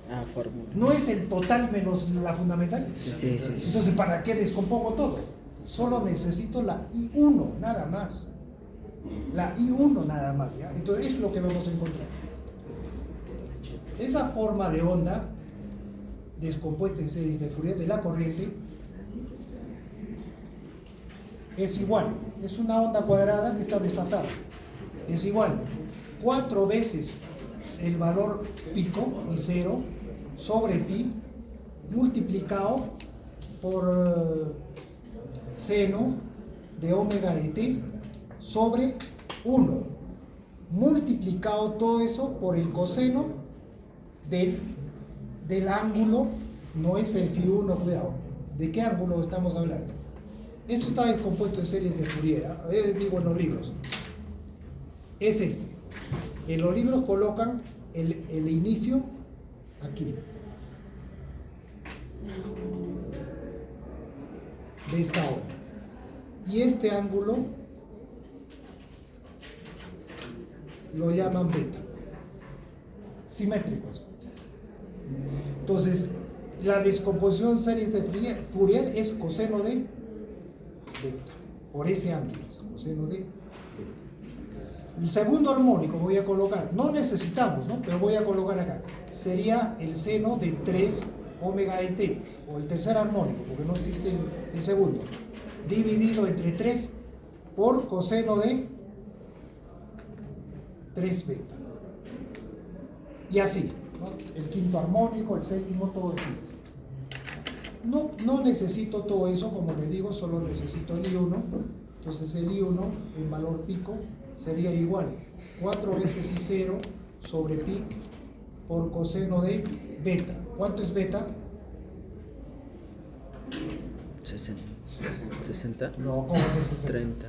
Ah, fórmula. ¿No es el total menos la fundamental? Sí. Entonces, ¿para qué descompongo todo? Solo necesito la I1, nada más. La I1 nada más, ¿ya? Entonces, eso es lo que vamos a encontrar. Esa forma de onda descompuesta en series de Fourier de la corriente es igual, es una onda cuadrada que está desfasada. Es igual, 4 veces el valor pico y 0 sobre pi multiplicado por seno de omega de t sobre 1 multiplicado todo eso por el coseno del ángulo. No es el phi 1, cuidado. ¿De qué ángulo estamos hablando? Esto está descompuesto en series de Fourier, digo en los libros. Es este. En los libros colocan el inicio aquí. De esta onda. Y este ángulo lo llaman beta. Simétricos. Entonces, la descomposición series de Fourier es coseno de beta. Por ese ángulo, coseno de beta. El segundo armónico voy a colocar, no necesitamos, ¿no? Pero voy a colocar acá. Sería el seno de 3 omega de t, o el tercer armónico, porque no existe el segundo, dividido entre 3 por coseno de 3 beta. Y así, ¿no? El quinto armónico, el séptimo, todo existe. No necesito todo eso, como les digo, solo necesito el I1. Entonces el I1 en valor pico sería igual 4 veces I0 sobre pi por coseno de beta. ¿Cuánto es beta? 60. No, ¿cómo es ese? 30.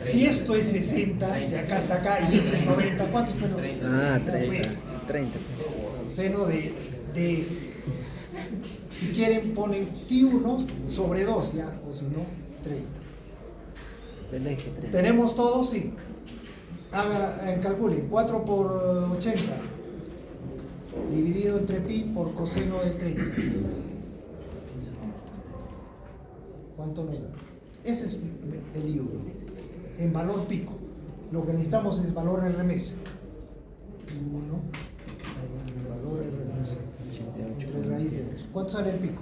Si esto es 60, de acá hasta acá, y esto es 90, ¿cuántos pesos? Ah, Ya, 30. pues, 30. Seno de si quieren ponen Phi1 sobre 2 ya, o si no, 30. Del eje 30. ¿Tenemos todo? Sí. Calculen, 4 por 80 dividido entre pi por coseno de 30. ¿Cuánto nos da? Ese es el I1, en valor pico. Lo que necesitamos es valor RMS. I1, valor RMS. 88. Entre raíz de 2. ¿Cuánto sale el pico?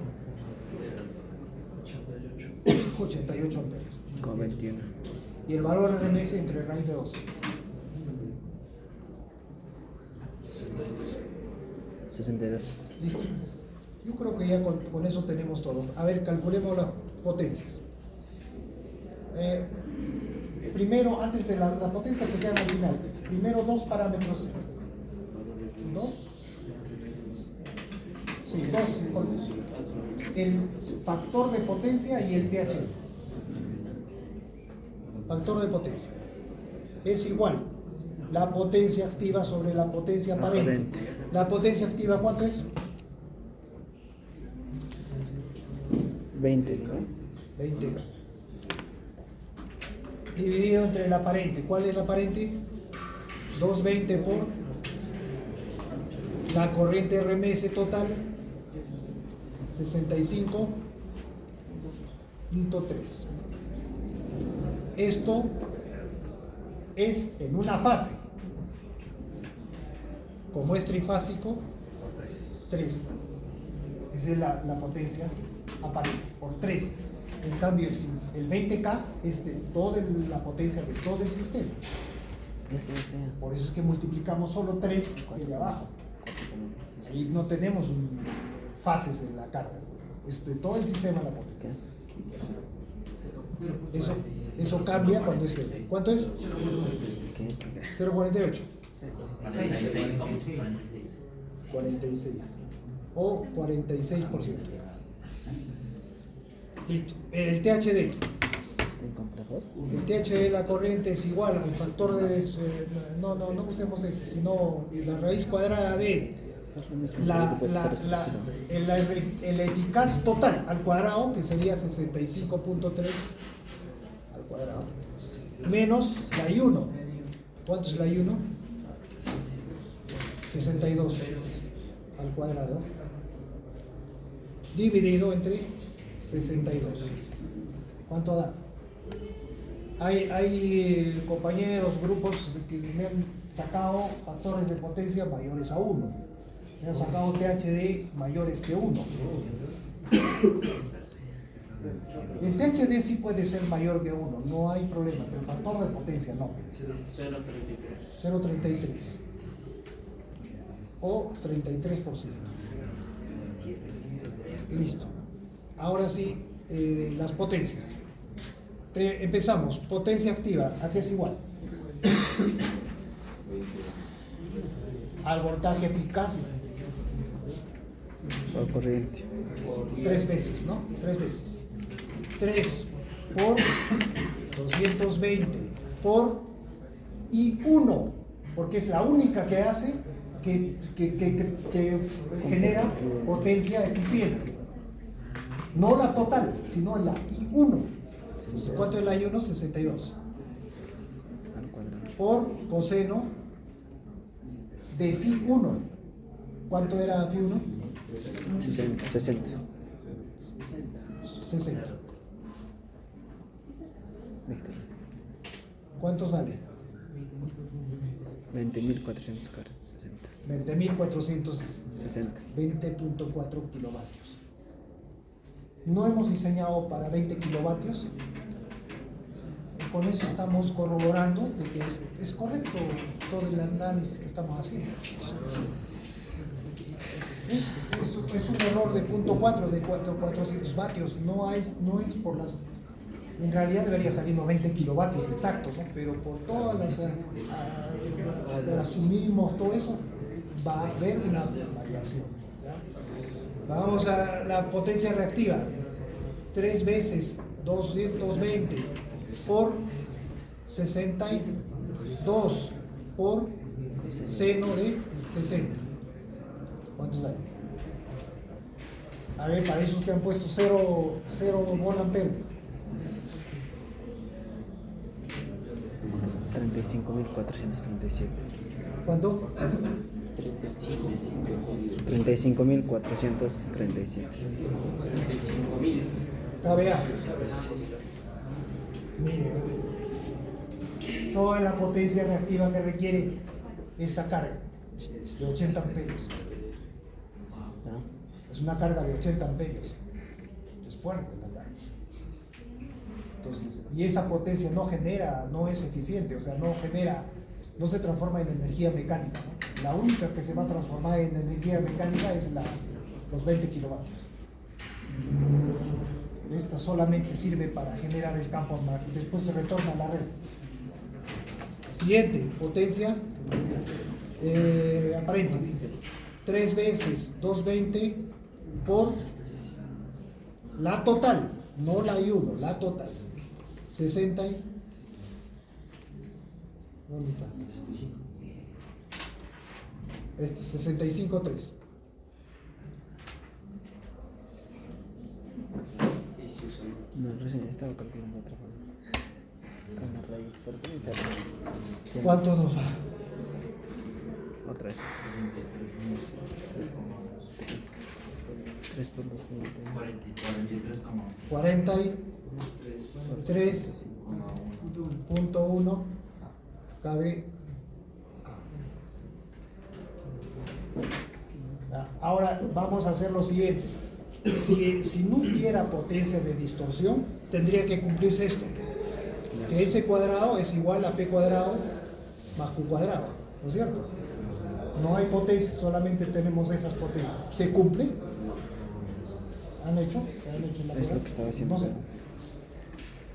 88 amperios. Con 21. Y el valor RMS entre raíz de 2. 62. Listo. Yo creo que ya con eso tenemos todo. A ver, calculemos las potencias. Primero, antes de la potencia que sea marginal, primero dos parámetros. ¿Dos? Sí, dos. El factor de potencia y el TH. Factor de potencia. Es igual la potencia activa sobre la potencia aparente. ¿La potencia activa cuánto es? 20, ¿no? 20. Dividido entre la aparente. ¿Cuál es la aparente? 220 por la corriente RMS total, 65.3. Esto es en una fase. Como es trifásico, 3. Esa es la potencia aparente, por 3. En cambio, el 20K es de toda la potencia de todo el sistema. Por eso es que multiplicamos solo 3 de abajo. Ahí no tenemos fases en la carga. Es de todo el sistema la potencia. Eso cambia cuando es el. ¿Cuánto es? 0,48. 46. O 46%. Listo. El THD. El THD de la corriente es igual al factor de. No usemos ese, sino la raíz cuadrada de el eficaz total al cuadrado, que sería 65.3 al cuadrado, menos la I1. ¿Cuánto es la I1? 62 al cuadrado, dividido entre 62. ¿Cuánto da? Hay compañeros, grupos que me han sacado factores de potencia mayores a 1. Me han sacado THD mayores que 1. El THD sí puede ser mayor que 1, no hay problema, pero el factor de potencia no. 0,33 o 33%. Listo. Ahora sí, las potencias. Empezamos. Potencia activa, ¿a qué es igual? Al voltaje eficaz. Por corriente. 3 veces, ¿no? 3 veces. 3 por 220 por I1, porque es la única que hace que genera potencia eficiente. No la total, sino la I1. Entonces, ¿cuánto es la I1? 62. Por coseno de Φ1. ¿Cuánto era Φ1? 60. 60. ¿Cuánto sale? 20.460. 20.460. 20.4 kilovatios. No hemos diseñado para 20 kilovatios. Con eso estamos corroborando de que es correcto todo el análisis que estamos haciendo. Es un error de 0.4 de 400 vatios. No es por las. En realidad debería salirnos 20 kilovatios exactos, ¿no? Pero por todas las asumimos todo eso, va a haber una variación. Vamos a la potencia reactiva. 3 veces 220 por 62 por seno de 60. ¿Cuántos hay? A ver, para esos que han puesto 0 volt-ampere. 35.437. ¿Cuánto? 35.437. 35.000. KVA. Mire, toda la potencia reactiva que requiere esa carga de 80 amperios. ¿No? Es una carga de 80 amperios. Es fuerte la carga. Entonces, y esa potencia no es eficiente, o sea, no se transforma en energía mecánica, ¿no? La única que se va a transformar en energía mecánica es los 20 kilovatios. Esta solamente sirve para generar el campo magnético y después se retorna a la red. Siguiente, potencia aparente. 3 veces 220 por la total, no la I1, la total. 60 y... ¿Dónde está? 65.3. No, recién estaba calculando otra forma. Con la raíz, ¿por qué me sale? ¿Cuánto nos va? Otra vez. 3 por 2, 43.1 kVA. Ahora vamos a hacer lo siguiente. Si no hubiera potencia de distorsión, tendría que cumplirse esto. Que S cuadrado es igual a P cuadrado más Q cuadrado, ¿no es cierto? No hay potencia, solamente tenemos esas potencias. ¿Se cumple? ¿Han hecho? La Es lo que estaba haciendo. No sé.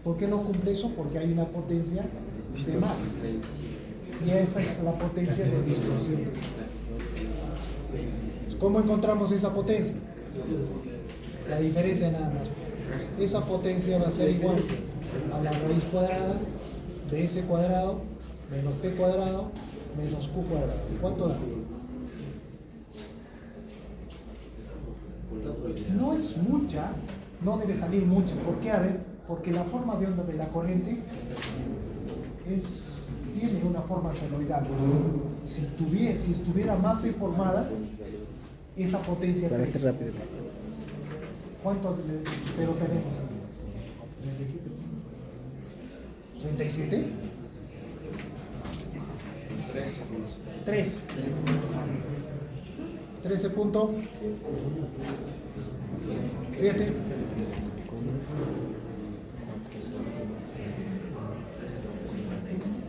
¿Por qué no cumple eso? Porque hay una potencia de más. Y esa es la potencia de distorsión. ¿Cómo encontramos esa potencia? La diferencia nada más. Esa potencia va a ser igual a la raíz cuadrada de S cuadrado menos P cuadrado menos Q cuadrado. ¿Cuánto da? No es mucha, no debe salir mucha. ¿Por qué? A ver, porque la forma de onda de la corriente tiene una forma senoidal. Si estuviera más deformada, esa potencia Para crece. ser rápido. ¿Cuánto pero tenemos aquí? 37. 3. 13.7.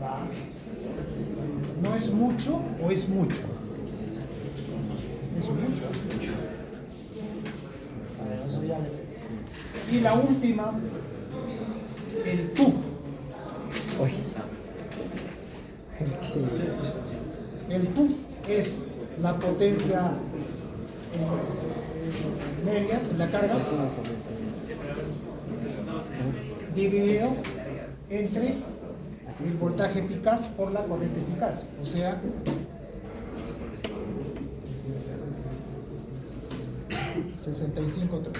Va. ¿No es mucho o es mucho? Es mucho. A ver, eso ya le... Y la última, el TUF. Uy. El TUF es la potencia media, la carga, dividido entre el voltaje eficaz por la corriente eficaz, o sea, 65.3.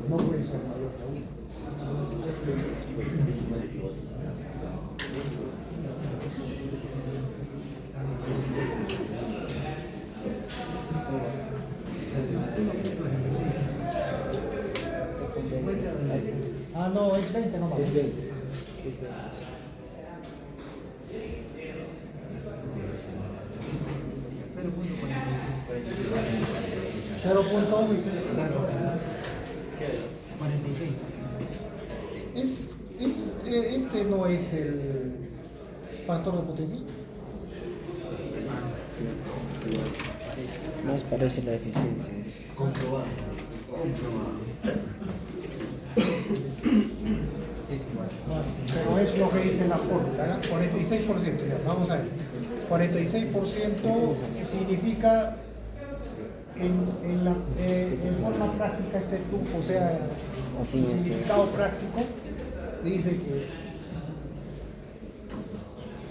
No puede ser mayor que 1. No, es 20 nomás. Es 20. Es 20. 46. Este no es el factor de potencia. Más parece la eficiencia. Comprobado. Bueno, pero es lo que dice dice la fórmula, ¿no? 46%, ya, vamos a ver. 46% significa en forma práctica este TUF, o sea, Así su es, significado práctico, dice que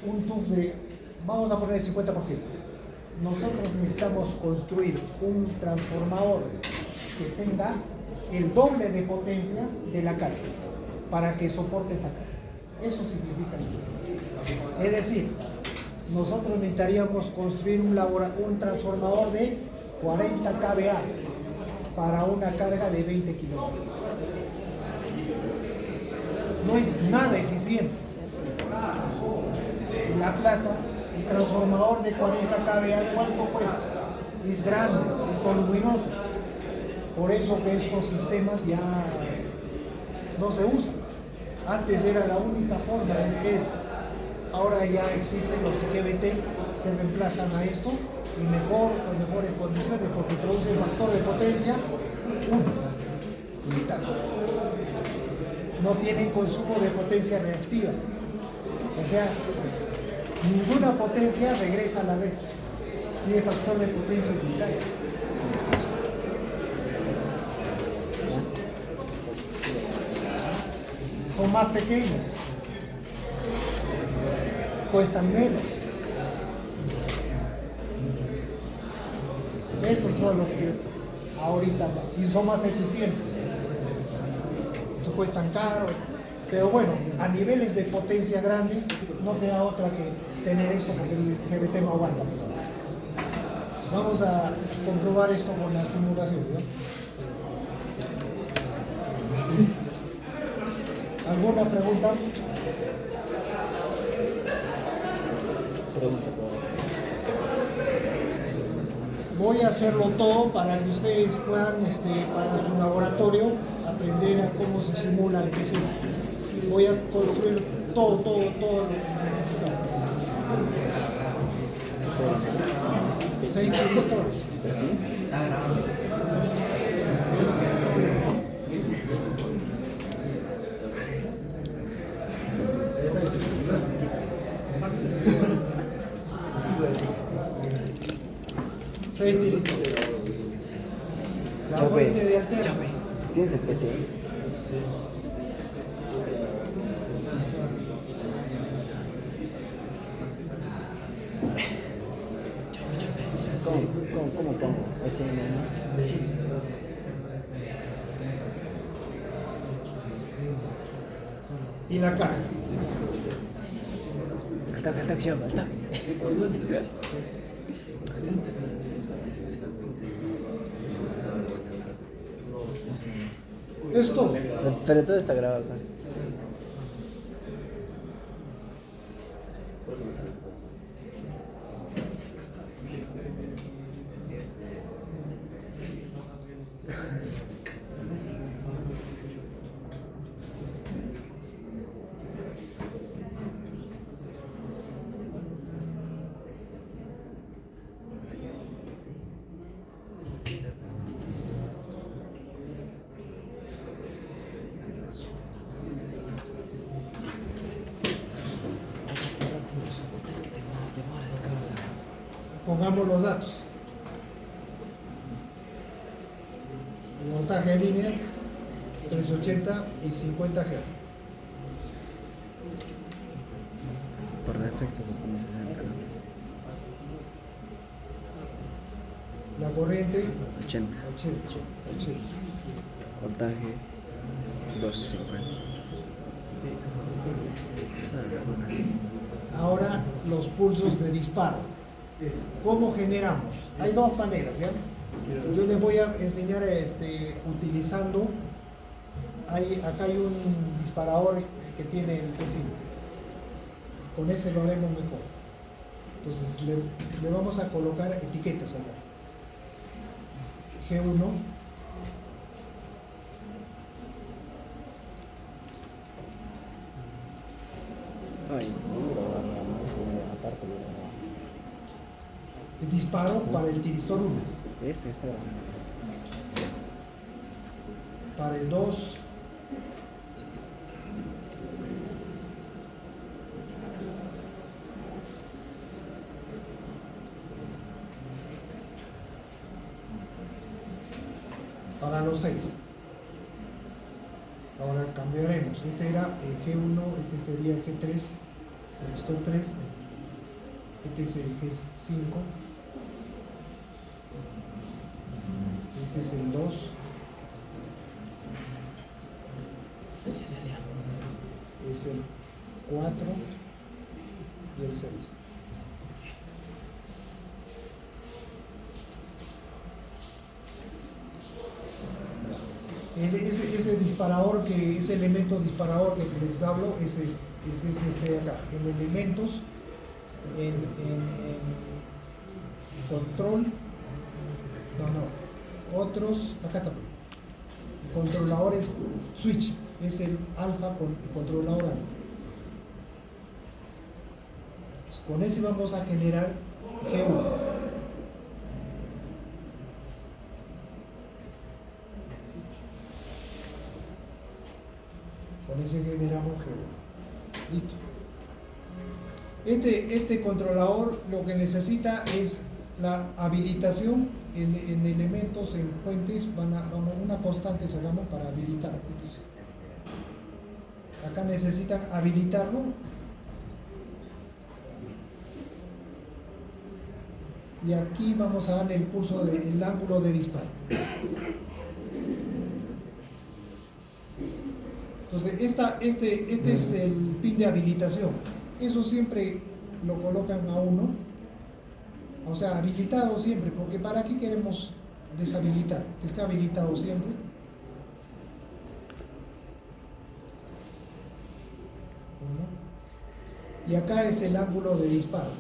un TUF de, vamos a poner el 50%. Nosotros necesitamos construir un transformador que tenga el doble de potencia de la carga para que soporte esa carga. Eso significa el TUF. Es decir, nosotros necesitaríamos construir un transformador de 40 kVA para una carga de 20 kilovatios. No es nada eficiente. En La Plata, el transformador de 40 kVA, ¿cuánto cuesta? Es grande, es voluminoso. Por eso que estos sistemas ya no se usan. Antes era la única forma de esto. Ahora ya existen los IGBT que reemplazan a esto y con mejores condiciones porque producen factor de potencia 1, limitado. No tienen consumo de potencia reactiva. O sea, ninguna potencia regresa a la red. Tiene factor de potencia unitario. Son más pequeños. Cuestan menos. Esos son los que ahorita y son más eficientes. Cuestan caro, pero bueno, a niveles de potencia grandes no queda otra que tener esto porque el GBT no aguanta. Vamos a comprobar esto con la simulación, ¿no? ¿Alguna pregunta? Voy a hacerlo todo para que ustedes puedan, para su laboratorio, aprender a cómo se simula el PC. Voy a construir todo rectificado. 6 transistores. La fuente de alterno. Chape, ¿tienes el PC? ¿Cómo pongo? PC nada más. Y la carga. Al toque, Chape, al toque. Esto. Pero todo está grabado acá. Pongamos los datos. El voltaje de línea 380 y 50 Hz. Por defecto se pone 60, ¿no? La corriente 80. 80. Voltaje 250. Ahora los pulsos de disparo. ¿Cómo generamos? Hay dos maneras, ¿ya? Yo les voy a enseñar utilizando, acá hay un disparador que tiene el vecino. Con ese lo haremos mejor. Entonces le vamos a colocar etiquetas acá. G1. Ay, no grabar nada más, aparte de grabar. Disparo para el tiristor 1. Este está grabando. Para el 2. para los 6. Ahora cambiaremos. Este era el G1, este sería el G3, el resistor 3. Este es el G5. Este es el 2. Es el 4 y el 6. Ese disparador, ese elemento disparador que les hablo, es este de acá. En elementos, en control, otros, acá está. Controladores switch, es el alfa con el controlador alfa. Con ese vamos a generar G1. Con ese generamos G1. Listo. Este controlador lo que necesita es la habilitación en elementos, en fuentes, una constante sacamos para habilitar. Entonces, acá necesitan habilitarlo. Y aquí vamos a darle el pulso del ángulo de disparo. Entonces, este es el pin de habilitación. Eso siempre lo colocan a 1. O sea, habilitado siempre, porque ¿para qué queremos deshabilitar? Que esté habilitado siempre. Y acá es el ángulo de disparo.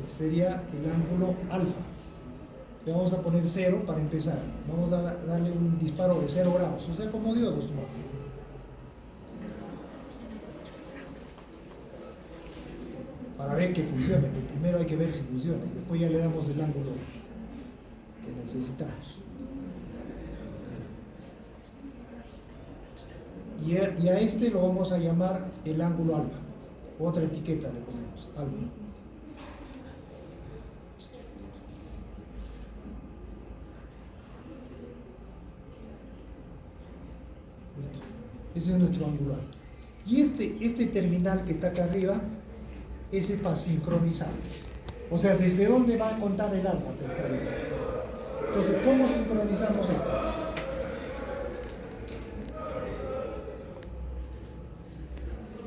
Sería el ángulo alfa. Le vamos a poner 0 para empezar. Vamos a darle un disparo de 0 grados, o sea, como diodos. Para ver que funcione. Primero hay que ver si funciona y después ya le damos el ángulo que necesitamos. Y a este lo vamos a llamar el ángulo alfa. Otra etiqueta le ponemos, alfa. Listo. Ese es nuestro angular. Y este terminal que está acá arriba, ese para sincronizar. O sea, ¿desde dónde va a contar el alfa? Entonces, ¿cómo sincronizamos esto?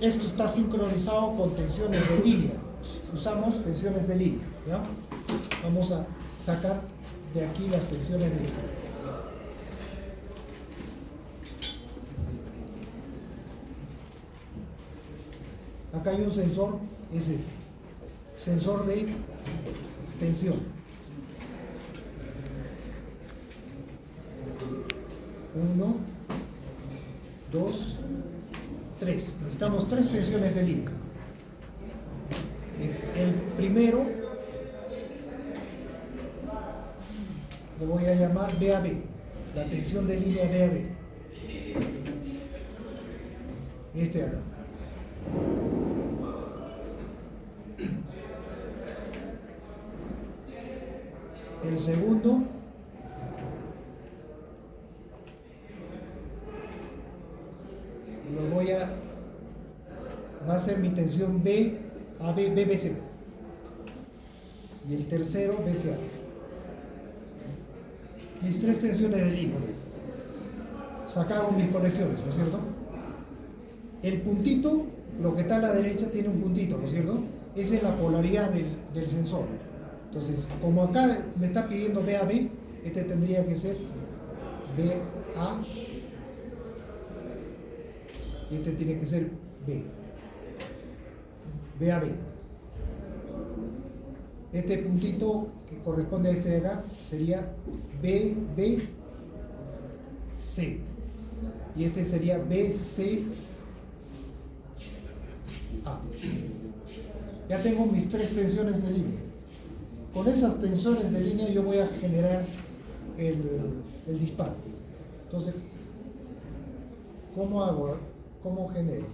Esto está sincronizado con tensiones de línea. Usamos tensiones de línea, ¿ya? Vamos a sacar de aquí las tensiones de línea. Acá hay un sensor, es este. Sensor de tensión. 1, 2, 3. Necesitamos 3 tensiones de línea. El primero lo voy a llamar BAB, la tensión de línea BAB. Este de acá. El segundo va a ser mi tensión B, AB, BBC. Y el tercero, BCA. Mis 3 tensiones de línea. Sacaron mis conexiones, ¿no es cierto? El puntito, lo que está a la derecha, tiene un puntito, ¿no es cierto? Esa es la polaridad del sensor. Entonces, como acá me está pidiendo BAB, este tendría que ser BA y este tiene que ser B. BAB. Este puntito que corresponde a este de acá sería BBC y este sería BCA. Ya tengo mis 3 tensiones de línea. Con esas tensiones de línea yo voy a generar el disparo. Entonces, ¿cómo hago? ¿Cómo genero?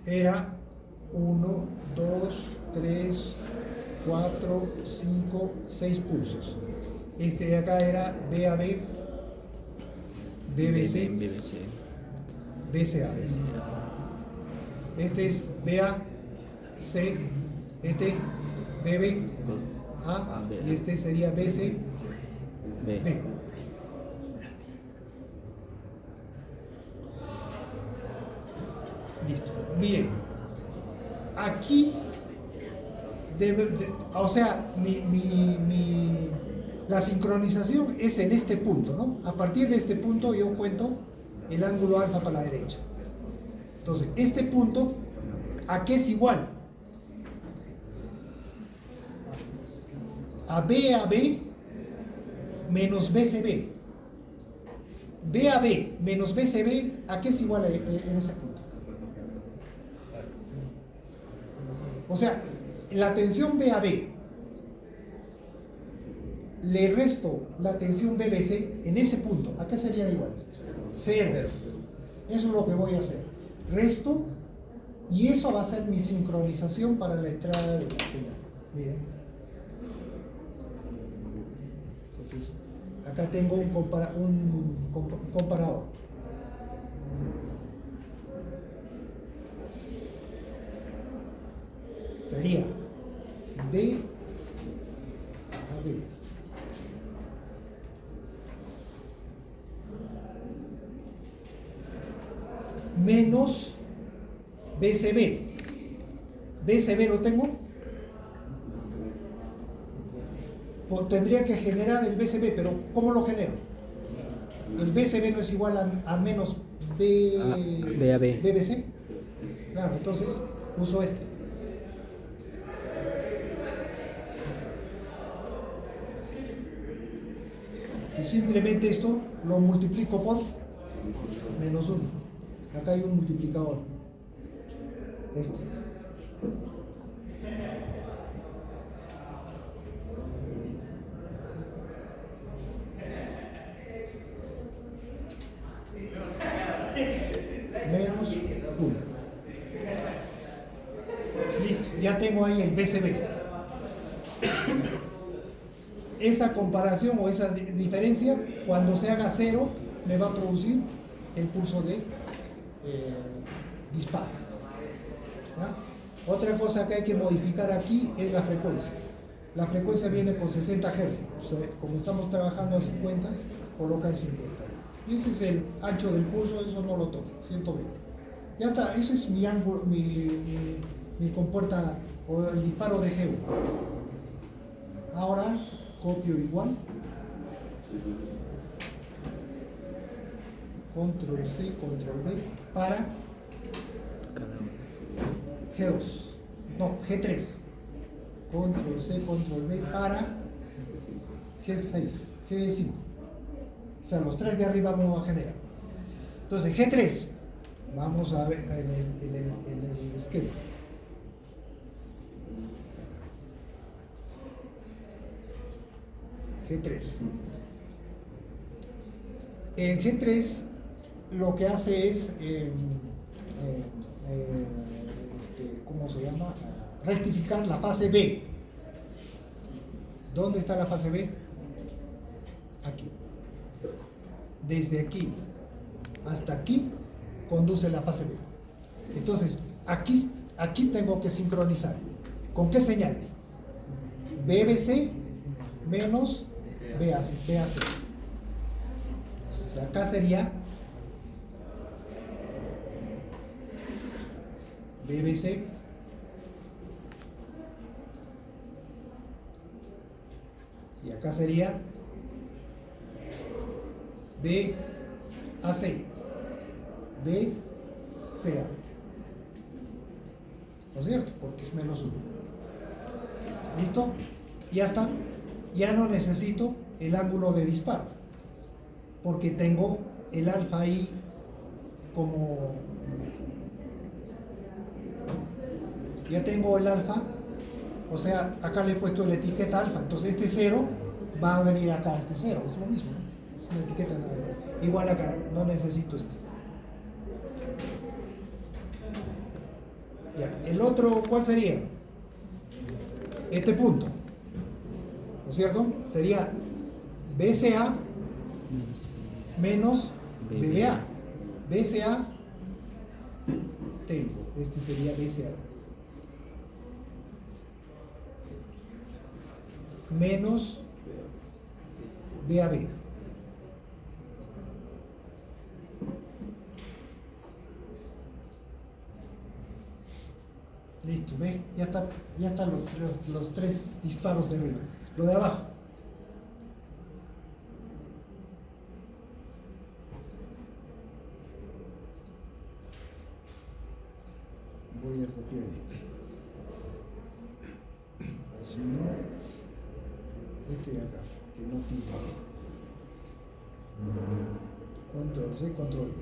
Era 1, 2, 2, 3, 4, 5, 6 pulsos. Este de acá era BAB, BBC, BCA. Este es BA, C, este BB, A, y este sería BC, B. Listo. Miren, aquí o sea, la sincronización es en este punto, ¿no? A partir de este punto yo cuento el ángulo alfa para la derecha. Entonces, este punto, ¿a qué es igual? A BAB menos BCB. BAB menos BCB, ¿a qué es igual en ese punto? O sea, la tensión BAB le resto la tensión BBC en ese punto, ¿a qué sería igual? 0. Eso es lo que voy a hacer. Resto, y eso va a ser mi sincronización para la entrada de la señal. Miren. Entonces, acá tengo un comparador. Sería B a B. Menos BCB. BCB lo tengo. Pues tendría que generar el BCB, pero ¿cómo lo genero? El BCB no es igual a menos BAB. BBC. Claro, entonces uso este. Y simplemente esto lo multiplico por menos 1. Acá hay un multiplicador. Este. Menos 1. Listo, ya tengo ahí el BCB. Esa comparación o esa diferencia, cuando se haga 0, me va a producir el pulso de disparo. ¿Ya? Otra cosa que hay que modificar aquí es la frecuencia. La frecuencia viene con 60 Hz. O sea, como estamos trabajando a 50, coloca en 50. Y este es el ancho del pulso, eso no lo toco, 120. Ya está, ese es mi ángulo, mi compuerta o el disparo de GEO. Ahora copio igual. Control C, Control V para G2. No, G3. Control C, Control V para G6, G5. O sea, los tres de arriba vamos a generar. Entonces, G3. Vamos a ver en el esquema. G3. En G3 lo que hace es, ¿cómo se llama? Rectificar la fase B. ¿Dónde está la fase B? Aquí. Desde aquí hasta aquí conduce la fase B. Entonces, aquí tengo que sincronizar. ¿Con qué señales? BBC menos BAC. Entonces, acá sería BBC y acá sería BAC, BCA. ¿No es cierto? Porque es menos 1. ¿Listo? Ya está. Ya no necesito el ángulo de disparo, porque tengo el alfa ahí como... Ya tengo el alfa, o sea, acá le he puesto la etiqueta alfa, entonces este 0 va a venir acá, este 0, es lo mismo, ¿no? Es una etiqueta nada más. Igual acá, no necesito este. Ya. El otro, ¿cuál sería? este punto, ¿no es cierto? Sería BCA menos BBA. BCA tengo, este sería BCA menos BAB. Listo, ¿ves? Ya están los tres disparos de arriba. Lo de abajo. Voy a copiar este. O si no, este de acá, que no tiene. Control C, control V.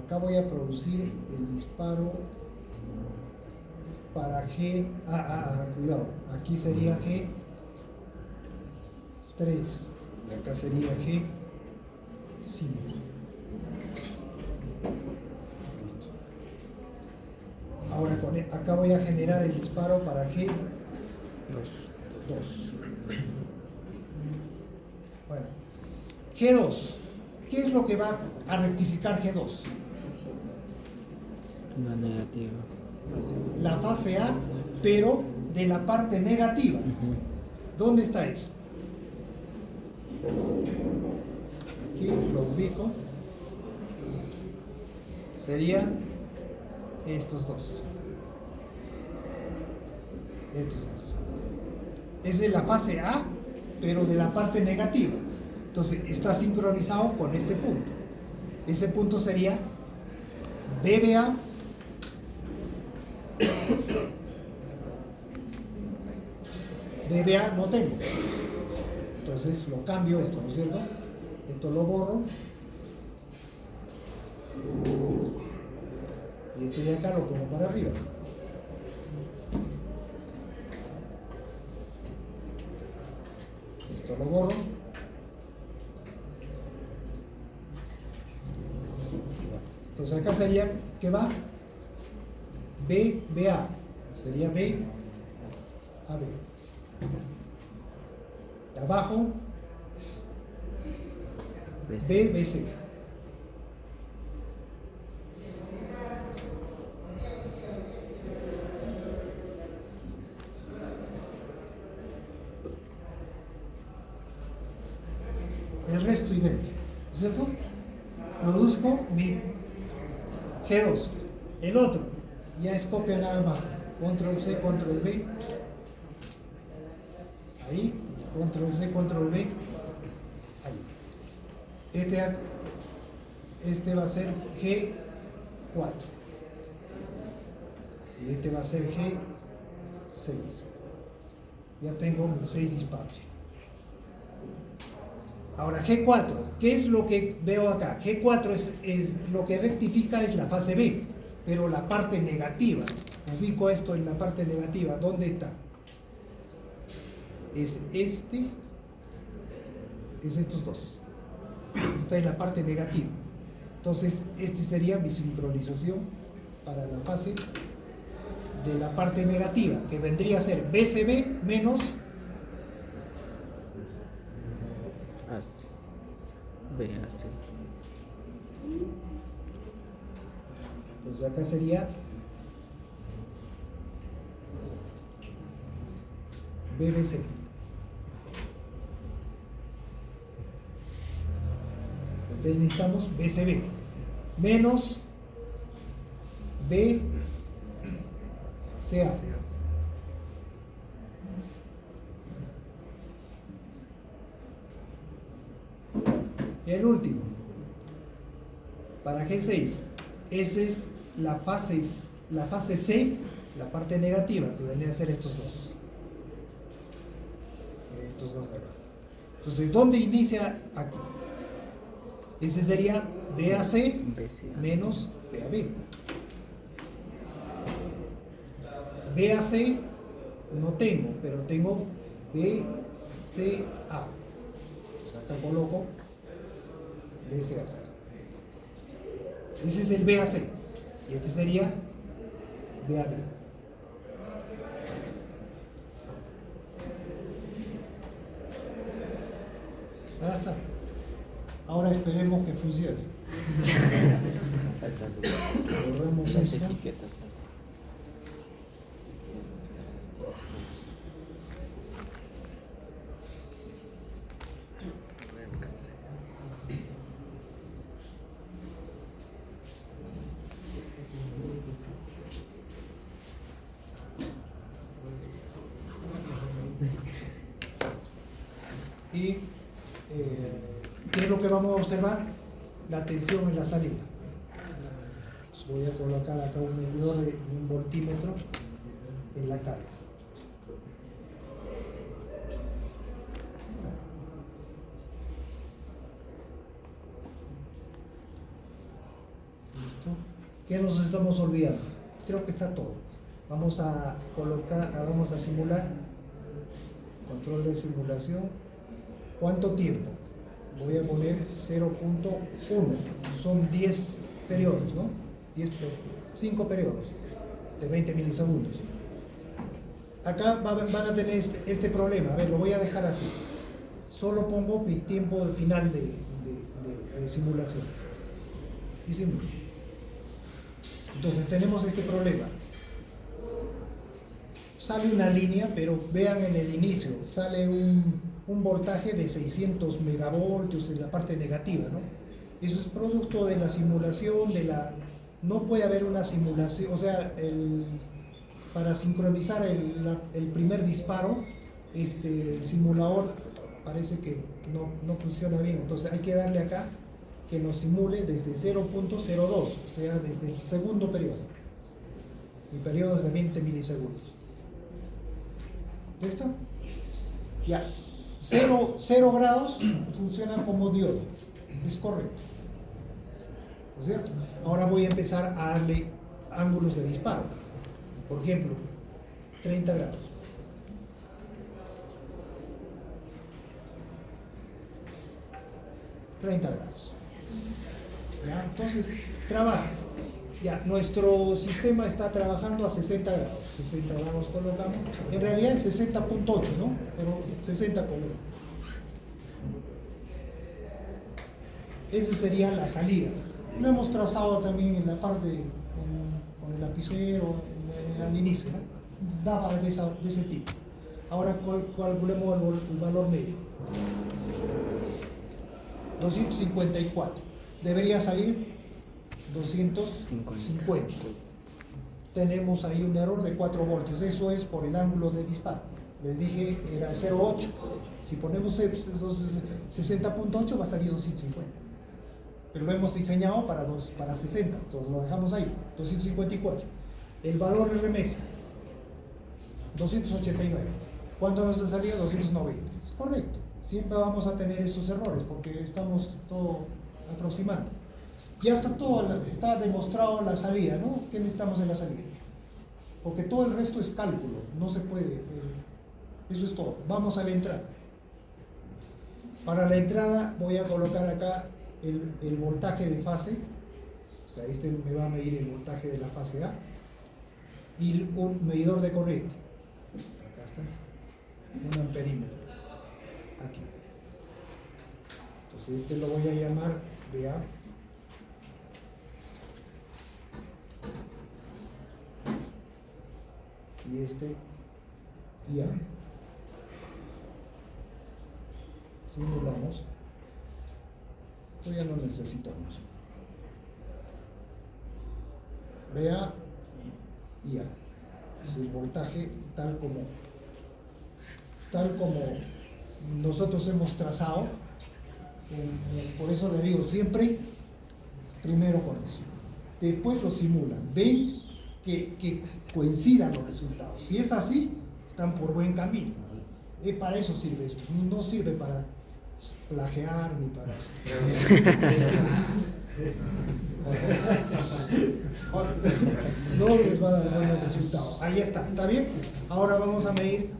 Acá voy a producir el disparo para G. Cuidado, aquí sería G3 y acá sería G5. Listo. Ahora acá voy a generar el disparo para G2. Bueno, G2. ¿Qué es lo que va a rectificar G2? Una negativa. La fase A, pero de la parte negativa. ¿Dónde está eso? Aquí lo ubico. Sería estos dos. Estos dos. Esa es la fase A, pero de la parte negativa. Entonces está sincronizado con este punto. Ese punto sería BBA BBA no tengo, entonces lo cambio esto, ¿no es cierto? Esto lo borro y este de acá lo pongo para arriba. Esto lo borro. Entonces acá sería, ¿qué va? BBA, sería B a B. De abajo, BBC. El resto idéntico, ¿cierto? Produzco mi G2. El otro ya es copia nada más. Control C, control V. Ahí, control C, control V. Ahí. Este va a ser G4. Y este va a ser G6. Ya tengo mis 6 disparos. Ahora G4, ¿qué es lo que veo acá? G4 es lo que rectifica es la fase B, pero la parte negativa. Ubico esto en la parte negativa. ¿Dónde está? Es este, es estos dos. Está en la parte negativa. Entonces, este sería mi sincronización para la fase de la parte negativa, que vendría a ser BCB menos BAC. Entonces acá sería BBC. Entonces necesitamos BCB menos BCA. El último, para G6, esa es la fase C, la parte negativa, que vendría a ser estos dos. Estos dos de acá. Entonces, ¿dónde inicia aquí? Ese sería BAC menos BAB. BAC no tengo, pero tengo BCA. Entonces acá coloco BCA. Ese es el BAC. Y este sería BAB. Ya está. Ahora esperemos que funcione. Borramos Las esto. etiquetas. Y ¿qué es lo que vamos a observar? La tensión en la salida. Voy a colocar acá un medidor de un voltímetro en la carga. ¿Listo? ¿Qué nos estamos olvidando? Creo que está todo. Vamos a colocar, vamos a simular. Control de simulación. ¿Cuánto tiempo? Voy a poner 0.1. Son 10 periodos, ¿no? 5 periodos de 20 milisegundos. Acá van a tener este problema. A ver, lo voy a dejar así. Solo pongo mi tiempo final de simulación. Y simulo. Entonces tenemos este problema. Sale una línea, pero vean en el inicio, sale un voltaje de 600 megavoltios en la parte negativa, ¿no? Eso es producto de la simulación, no puede haber una simulación, o sea, para sincronizar el primer disparo, el simulador parece que no funciona bien, entonces hay que darle acá que nos simule desde 0.02, o sea, desde el segundo periodo. Mi periodo es de 20 milisegundos. ¿Listo? Ya. 0 grados funcionan como diodo. Es correcto. ¿No es cierto? Ahora voy a empezar a darle ángulos de disparo. Por ejemplo, 30 grados. ¿Ya? Entonces, trabajas. Ya, nuestro sistema está trabajando a 60 grados. 60 grados colocamos. En realidad es 60.8, ¿no? Pero 60 colocamos. Esa sería la salida. Lo hemos trazado también en la parte, con el lapicero, al inicio, ¿no? Daba de ese tipo. Ahora calculemos el valor medio. 254. Debería salir 250. Tenemos ahí un error de 4 voltios. Eso es por el ángulo de disparo. Les dije era 0.8. Si ponemos 60.8 va a salir 250. Pero lo hemos diseñado para 60. Entonces lo dejamos ahí. 254. El valor RMS 289. ¿Cuánto nos ha salido? 290. Es correcto. Siempre vamos a tener esos errores porque estamos todo aproximando. Ya está demostrado la salida, ¿no? ¿Qué necesitamos en la salida? Porque todo el resto es cálculo, no se puede. Eso es todo. Vamos a la entrada. Para la entrada voy a colocar acá el voltaje de fase, o sea, me va a medir el voltaje de la fase A, y un medidor de corriente. Acá está, un amperímetro. Aquí. Entonces lo voy a llamar BA. Y IA. Simulamos. Esto ya no necesitamos. BA y IA. Es el voltaje tal como nosotros hemos trazado. Por eso le digo siempre, primero con eso. Después lo simulan. Ven que coincidan los resultados. Si es así, están por buen camino. Para eso sirve esto. No sirve para plagiar ni para... No les va a dar buenos resultados. Ahí está. ¿Está bien? Ahora vamos a medir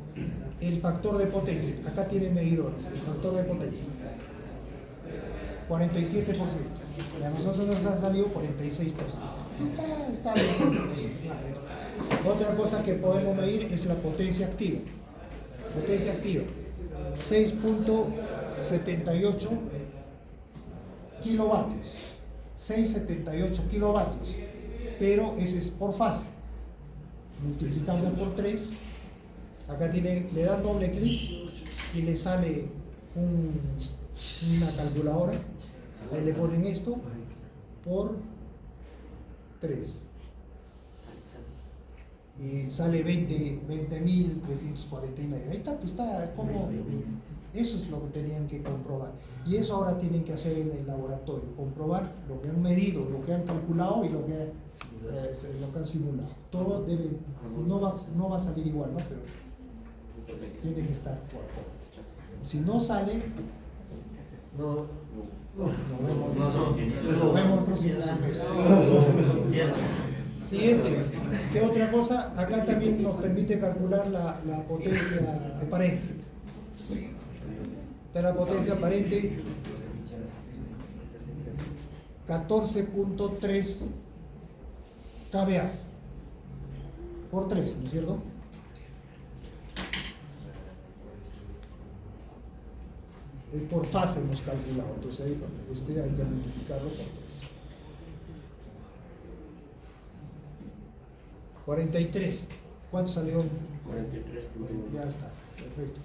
el factor de potencia. Acá tienen medidores. El factor de potencia. 47%. A nosotros nos ha salido 46%. Está bien. Otra cosa que podemos medir es la potencia activa. Potencia activa. 6.78 kilovatios. 6.78 kilovatios. Pero ese es por fase. Multiplicamos por 3. Acá le dan doble clic y le sale una calculadora. Ahí le ponen esto por 3. Y sale 20.349. Ahí está, pues está como. Eso es lo que tenían que comprobar. Y eso ahora tienen que hacer en el laboratorio, comprobar lo que han medido, lo que han calculado y lo que han simulado. Todo no va a salir igual, ¿no? Pero tiene que estar por acuerdo. Si no sale, nos vemos el próximo semestre. Siguiente, ¿qué otra cosa? Acá también nos permite calcular la potencia aparente. Esta es la potencia aparente, 14.3 kVA por 3, ¿no es cierto? Por fase hemos calculado, entonces ahí hay que multiplicarlo por 3. 43, ¿cuánto salió? 43.1. Ya está, perfecto.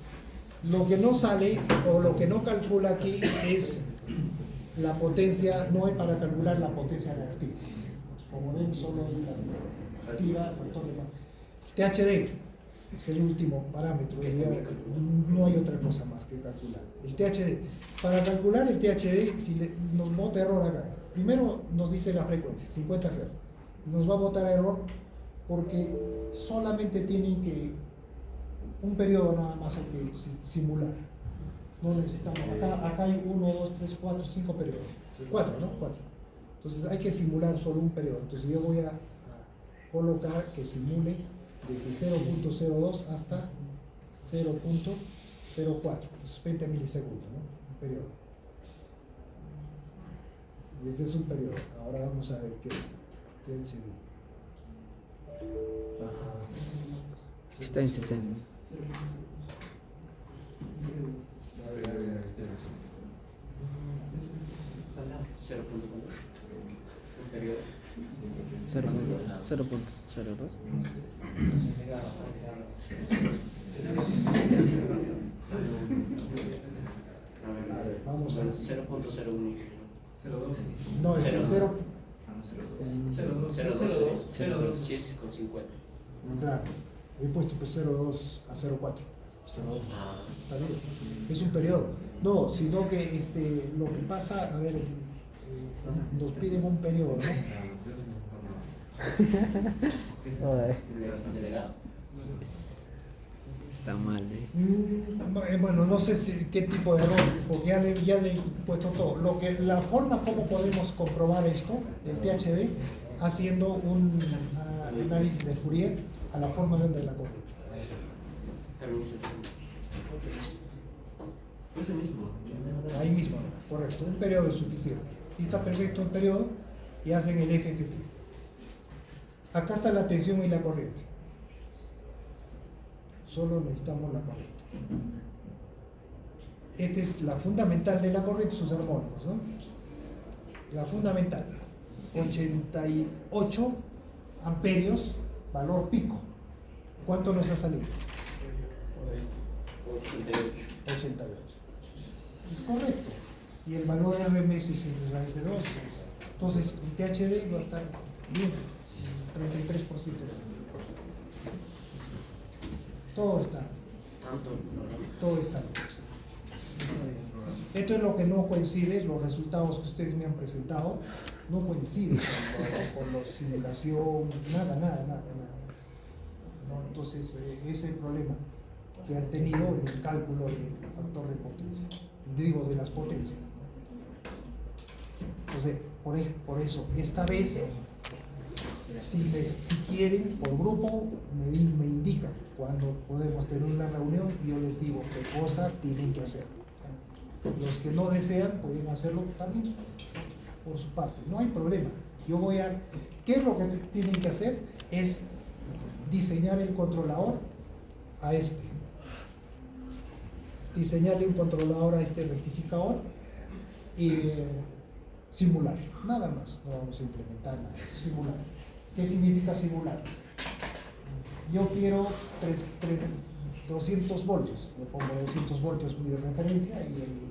Lo que no sale o lo que no calcula aquí es la potencia, no hay para calcular la potencia reactiva. Como ven, solo hay la reactiva, THD es el último parámetro, no hay otra cosa más que calcular. El THD. Para calcular el THD, si nos bota error acá, primero nos dice la frecuencia, 50 Hz. Nos va a botar error porque solamente tienen que un periodo nada más hay que simular. No necesitamos, acá hay 1, 2, 3, 4, 5 periodos. 4, ¿no? 4. Entonces hay que simular solo un periodo. Entonces yo voy a colocar que simule desde 0.02 hasta 0.04. Es 20 milisegundos, ¿no? Un periodo. Y ese es un periodo. Ahora vamos a ver qué THD. Está en 60. A ver, espérense. 0.1. Un periodo. 0.02. A ver, vamos a ver. 0.01. No, el tercero. 0.02. Sí, es con 50. Claro, he puesto pues 0.2 a 0.4. Está bien, es un periodo. No, sino que lo que pasa, a ver, nos piden un periodo, ¿no? Delegado. Está mal, Bueno, no sé qué tipo de error, porque ya le he puesto todo. La forma como podemos comprobar esto, el THD, haciendo un análisis de Fourier a la forma de onda de la corriente. Ese mismo. Ahí mismo, correcto, un periodo es suficiente. Y está perfecto un periodo y hacen el FFT. Acá está la tensión y la corriente. Solo necesitamos la corriente. Esta es la fundamental de la corriente, sus armónicos, ¿no? La fundamental, 88 amperios, valor pico. ¿Cuánto nos ha salido? 88. Es correcto. Y el valor de RMS es en raíz de 2. Entonces, el THD va a estar bien, 33%. Todo está. Todo está bien. Esto es lo que no coincide, los resultados que ustedes me han presentado no coinciden con la simulación, nada. ¿No? Entonces, ese es el problema que han tenido en el cálculo del factor de potencia, digo, de las potencias. Entonces, por eso, esta vez, si quieren, por grupo, me indican cuando podemos tener una reunión y yo les digo qué cosa tienen que hacer. Los que no desean pueden hacerlo también por su parte, no hay problema. ¿Qué es lo que tienen que hacer? Es diseñar el controlador a diseñarle un controlador a este rectificador y simular, nada más, no vamos a implementar nada, simular. ¿Qué significa simular? Yo quiero 200 voltios, le pongo 200 voltios mi referencia y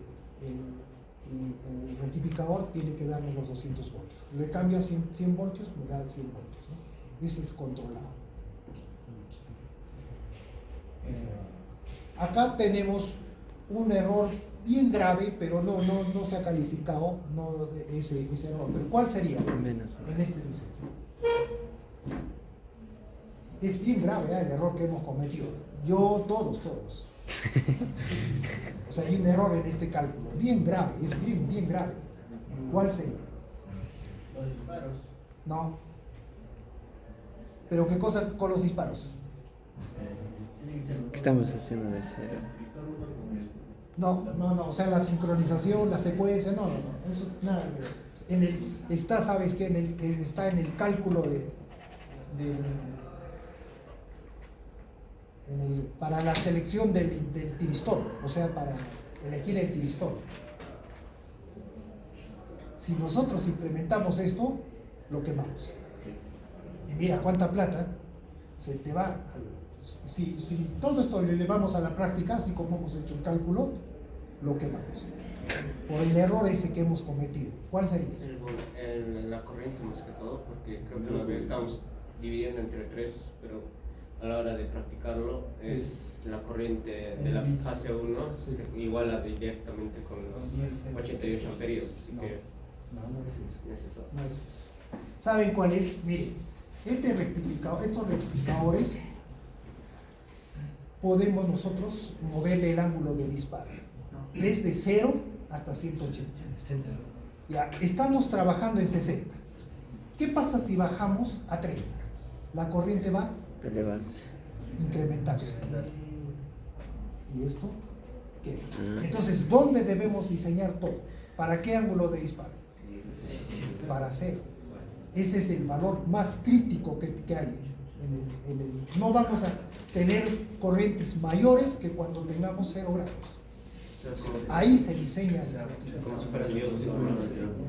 el rectificador tiene que darme los 200 voltios. Le cambio a 100 voltios, me da 100 voltios, ¿no? Ese es controlado. Acá tenemos un error bien grave, pero no se ha calificado ese error. ¿Pero cuál sería en este diseño? Es bien grave el error que hemos cometido. Todos. O sea, hay un error en este cálculo, bien grave, es bien grave. ¿Cuál sería? Los disparos. No. ¿Pero qué cosa con los disparos? Estamos haciendo de cero. No, o sea, la sincronización, la secuencia, no, eso nada que ver. Está, ¿sabes qué? Está en el cálculo para la selección del tiristor, o sea, para elegir el tiristor. Si nosotros implementamos esto, lo quemamos. Y mira cuánta plata se te va. Si todo esto lo llevamos a la práctica, así como hemos hecho el cálculo, lo quemamos. Por el error ese que hemos cometido. ¿Cuál sería ese? La corriente más que todo, porque creo que lo que estamos dividiendo entre tres, pero a la hora de practicarlo es la corriente de la fase 1 Sí. iguala directamente con los 88 amperios, así que No es eso. es eso. No es eso. ¿Saben cuál es? Miren, estos rectificadores podemos nosotros moverle el ángulo de disparo desde 0 hasta 180. Ya, estamos trabajando en 60. ¿Qué pasa si bajamos a 30? La corriente va Relevarse. incrementarse. ¿Y esto qué? Entonces, ¿dónde debemos diseñar todo? ¿Para qué ángulo de disparo? Para 0. Ese es el valor más crítico que hay. No vamos a tener corrientes mayores que cuando tengamos 0 grados. Ahí se diseña esa Como si fueran diodos.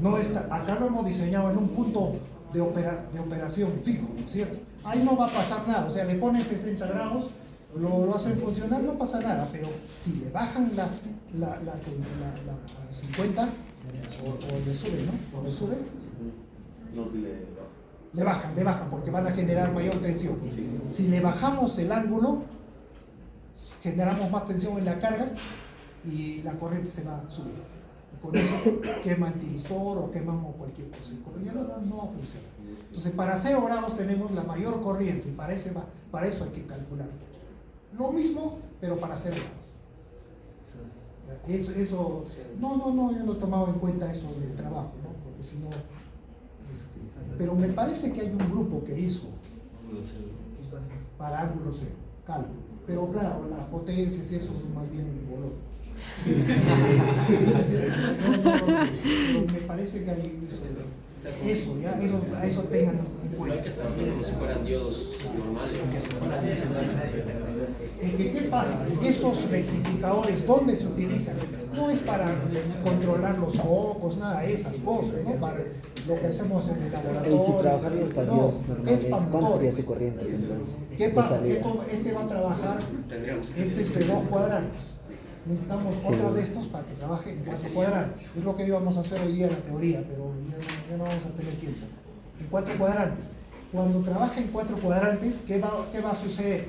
no está, acá lo hemos diseñado en un punto de operación fijo, ¿cierto? Ahí no va a pasar nada, o sea, le ponen 60 grados, lo hacen funcionar, no pasa nada, pero si le bajan la 50, o le suben, ¿no? O le suben, le bajan, porque van a generar mayor tensión. Si le bajamos el ángulo, generamos más tensión en la carga y la corriente se va a subir. Y con eso quema el tiristor o quemamos cualquier cosa. Y ya no va a funcionar. Entonces, para 0 grados tenemos la mayor corriente y para eso hay que calcular. Lo mismo, pero para 0 grados. Eso, no, yo no he tomado en cuenta eso del trabajo, ¿no? Porque si no, pero me parece que hay un grupo que hizo para ángulo 0, cálculo. Pero claro, las potencias y eso es más bien un bolón. Pero me parece que hay eso tengan en cuenta. Como si fueran diodos normales. ¿Qué pasa? Estos rectificadores, ¿dónde se utilizan? No es para controlar los focos, nada de esas cosas, ¿no? Para lo que hacemos en el laboratorio. Y si trabajaría para No, diodos normales, es para ¿cuánto sería motores. su corriente entonces? ¿Qué de pasa? salida? Este va a trabajar, este es de 2 cuadrantes. Necesitamos Sí. otro de estos para que trabaje en 4 cuadrantes. Es lo que íbamos a hacer hoy día en la teoría, pero ya no vamos a tener tiempo. En 4 cuadrantes. Cuando trabaja en 4 cuadrantes, ¿qué va a suceder?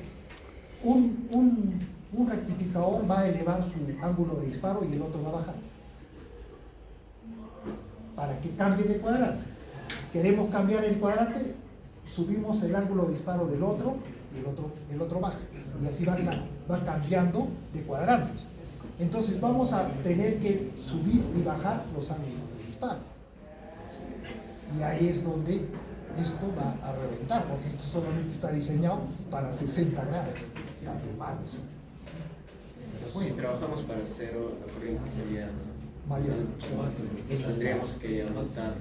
Un rectificador va a elevar su ángulo de disparo y el otro va a bajar. Para que cambie de cuadrante. Queremos cambiar el cuadrante, subimos el ángulo de disparo del otro y el otro baja. Y así va cambiando de cuadrantes. Entonces vamos a tener que subir y bajar los ángulos de disparo. Y ahí es donde esto va a reventar, porque esto solamente está diseñado para 60 grados. Está muy mal eso. Si trabajamos para 0, la corriente sería Mayor. tendríamos que aumentar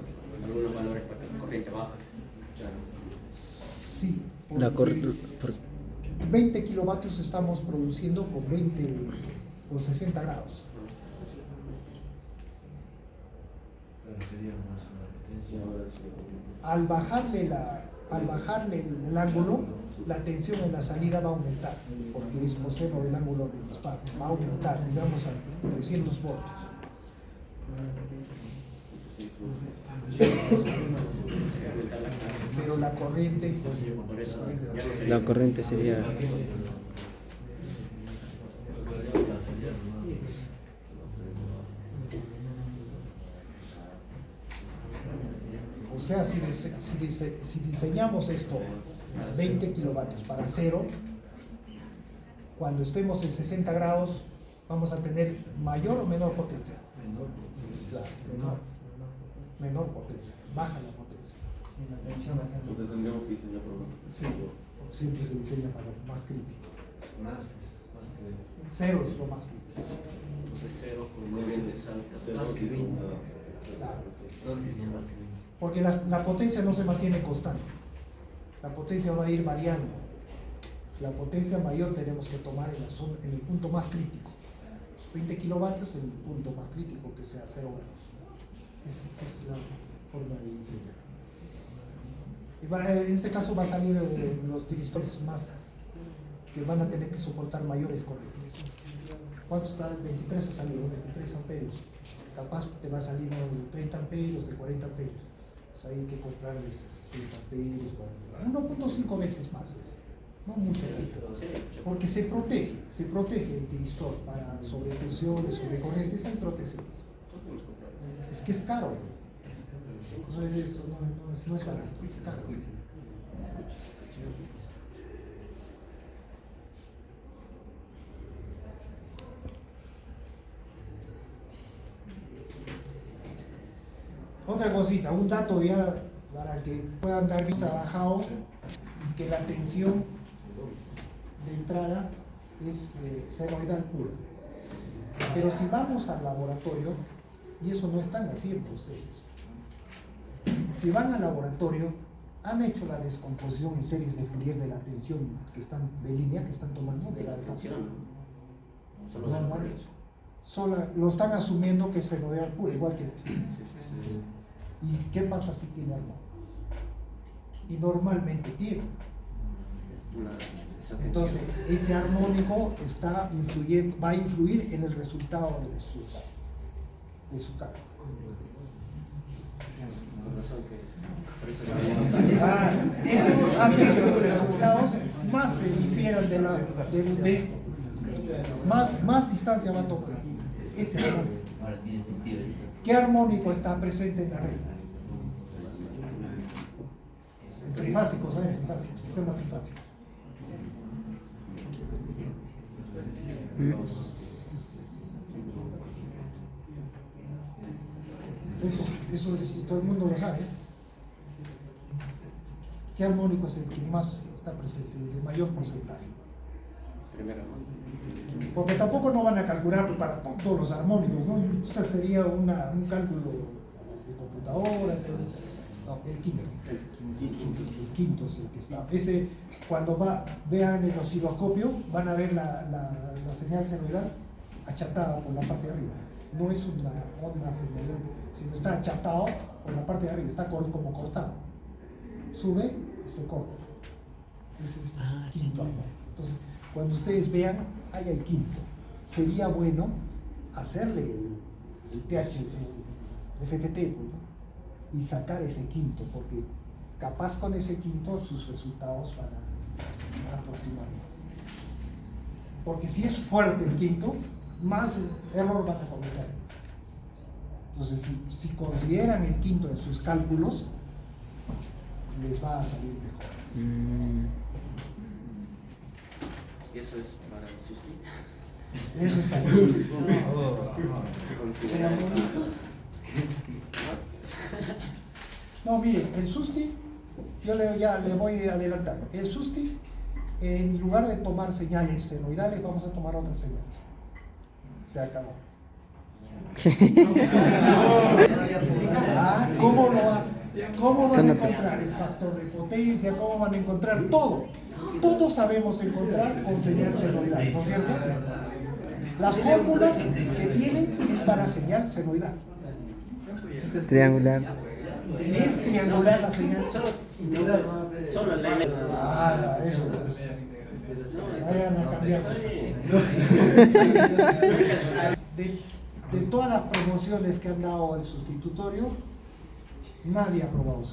algunos valores para que la corriente baje. Sí. La porque 20 kilovatios estamos produciendo con 20 por 60 grados. Claro, sería más una potencia. Al bajarle el ángulo, la tensión en la salida va a aumentar, porque es coseno del ángulo de disparo, va a aumentar, digamos, a 300 voltios. Pero la corriente, Por eso ya no sería. La corriente sería. o sea, si diseñamos esto 20 kilovatios para cero, cuando estemos en 60 grados vamos a tener mayor o menor potencia. Claro, menor potencia, baja la potencia. Entonces tendríamos que diseñar por más. Sí, siempre se diseña para lo más crítico. Más que. Cero es lo más crítico. Entonces cero con corrientes altas. Más que 20. Claro. Dos que serían más que 20. Porque la potencia no se mantiene constante. La potencia va a ir variando. La potencia mayor tenemos que tomar en el punto más crítico. 20 kilovatios en el punto más crítico, que sea 0 grados. Es la forma de diseñar. En este caso va a salir los tiristores más que van a tener que soportar mayores corrientes. ¿Cuánto está? 23 ha salido, 23 amperios. Capaz te va a salir uno de 30 amperios, de 40 amperios. Pues hay que comprar de 60 amperios, 40. 1.5 veces más es. No mucho más. Porque se protege el tiristor para sobretensiones, sobrecorrientes, hay protecciones. Es que es caro. No es barato, es caro. Otra cosita, un dato ya para que puedan dar bien trabajado, que la tensión de entrada es senoidal pura. Pero si vamos al laboratorio, y eso no están haciendo ustedes, si van al laboratorio, han hecho la descomposición en series de Fourier de la tensión que están de línea, que están tomando de la dejación. No lo han hecho. Lo están asumiendo que es senoidal pura, igual que este. ¿Y qué pasa si tiene armónico? Y normalmente tiene. Entonces, ese armónico va a influir en el resultado de su cálculo. Eso hace que los resultados más se difieran de esto. Más distancia va a tomar ese armónico. ¿Qué armónico está presente en la red? El trifásico, ¿saben? Trifásico, sistema trifásico. Eso todo el mundo lo sabe. ¿Qué armónico es el que más está presente, el de mayor porcentaje? Porque tampoco no van a calcular para todos los armónicos, ¿no? Entonces sería un cálculo de computadora. No, el quinto. El quinto es el que está. Ese, cuando vean el osciloscopio, van a ver la señal senoidal achatada por la parte de arriba. No es una onda senoidal, sino está achatado por la parte de arriba, está como cortado. Sube y se corta. Ese es el quinto armónico. Entonces, cuando ustedes vean, ahí hay quinto. Sería bueno hacerle el TH, el FFT, ¿no? Y sacar ese quinto, porque capaz con ese quinto sus resultados van a aproximar más. Porque si es fuerte el quinto, más error van a cometer. Entonces, si consideran el quinto en sus cálculos, les va a salir mejor. Y eso es para el susti. Eso está bien. No, miren, el SUSTI, ya le voy a adelantar. El SUSTI, en lugar de tomar señales senoidales, vamos a tomar otras señales. Se acabó. ¿Cómo van a encontrar el factor de potencia? ¿Cómo van a encontrar todo? Todos sabemos encontrar con señal senoidal, ¿no es cierto? Las fórmulas que tienen es para señal senoidal. Triangular. Es triangular la señal. Solo la Ah, eso. Vayan a cambiar. De todas las promociones que han dado el sustitutorio, nadie ha aprobado.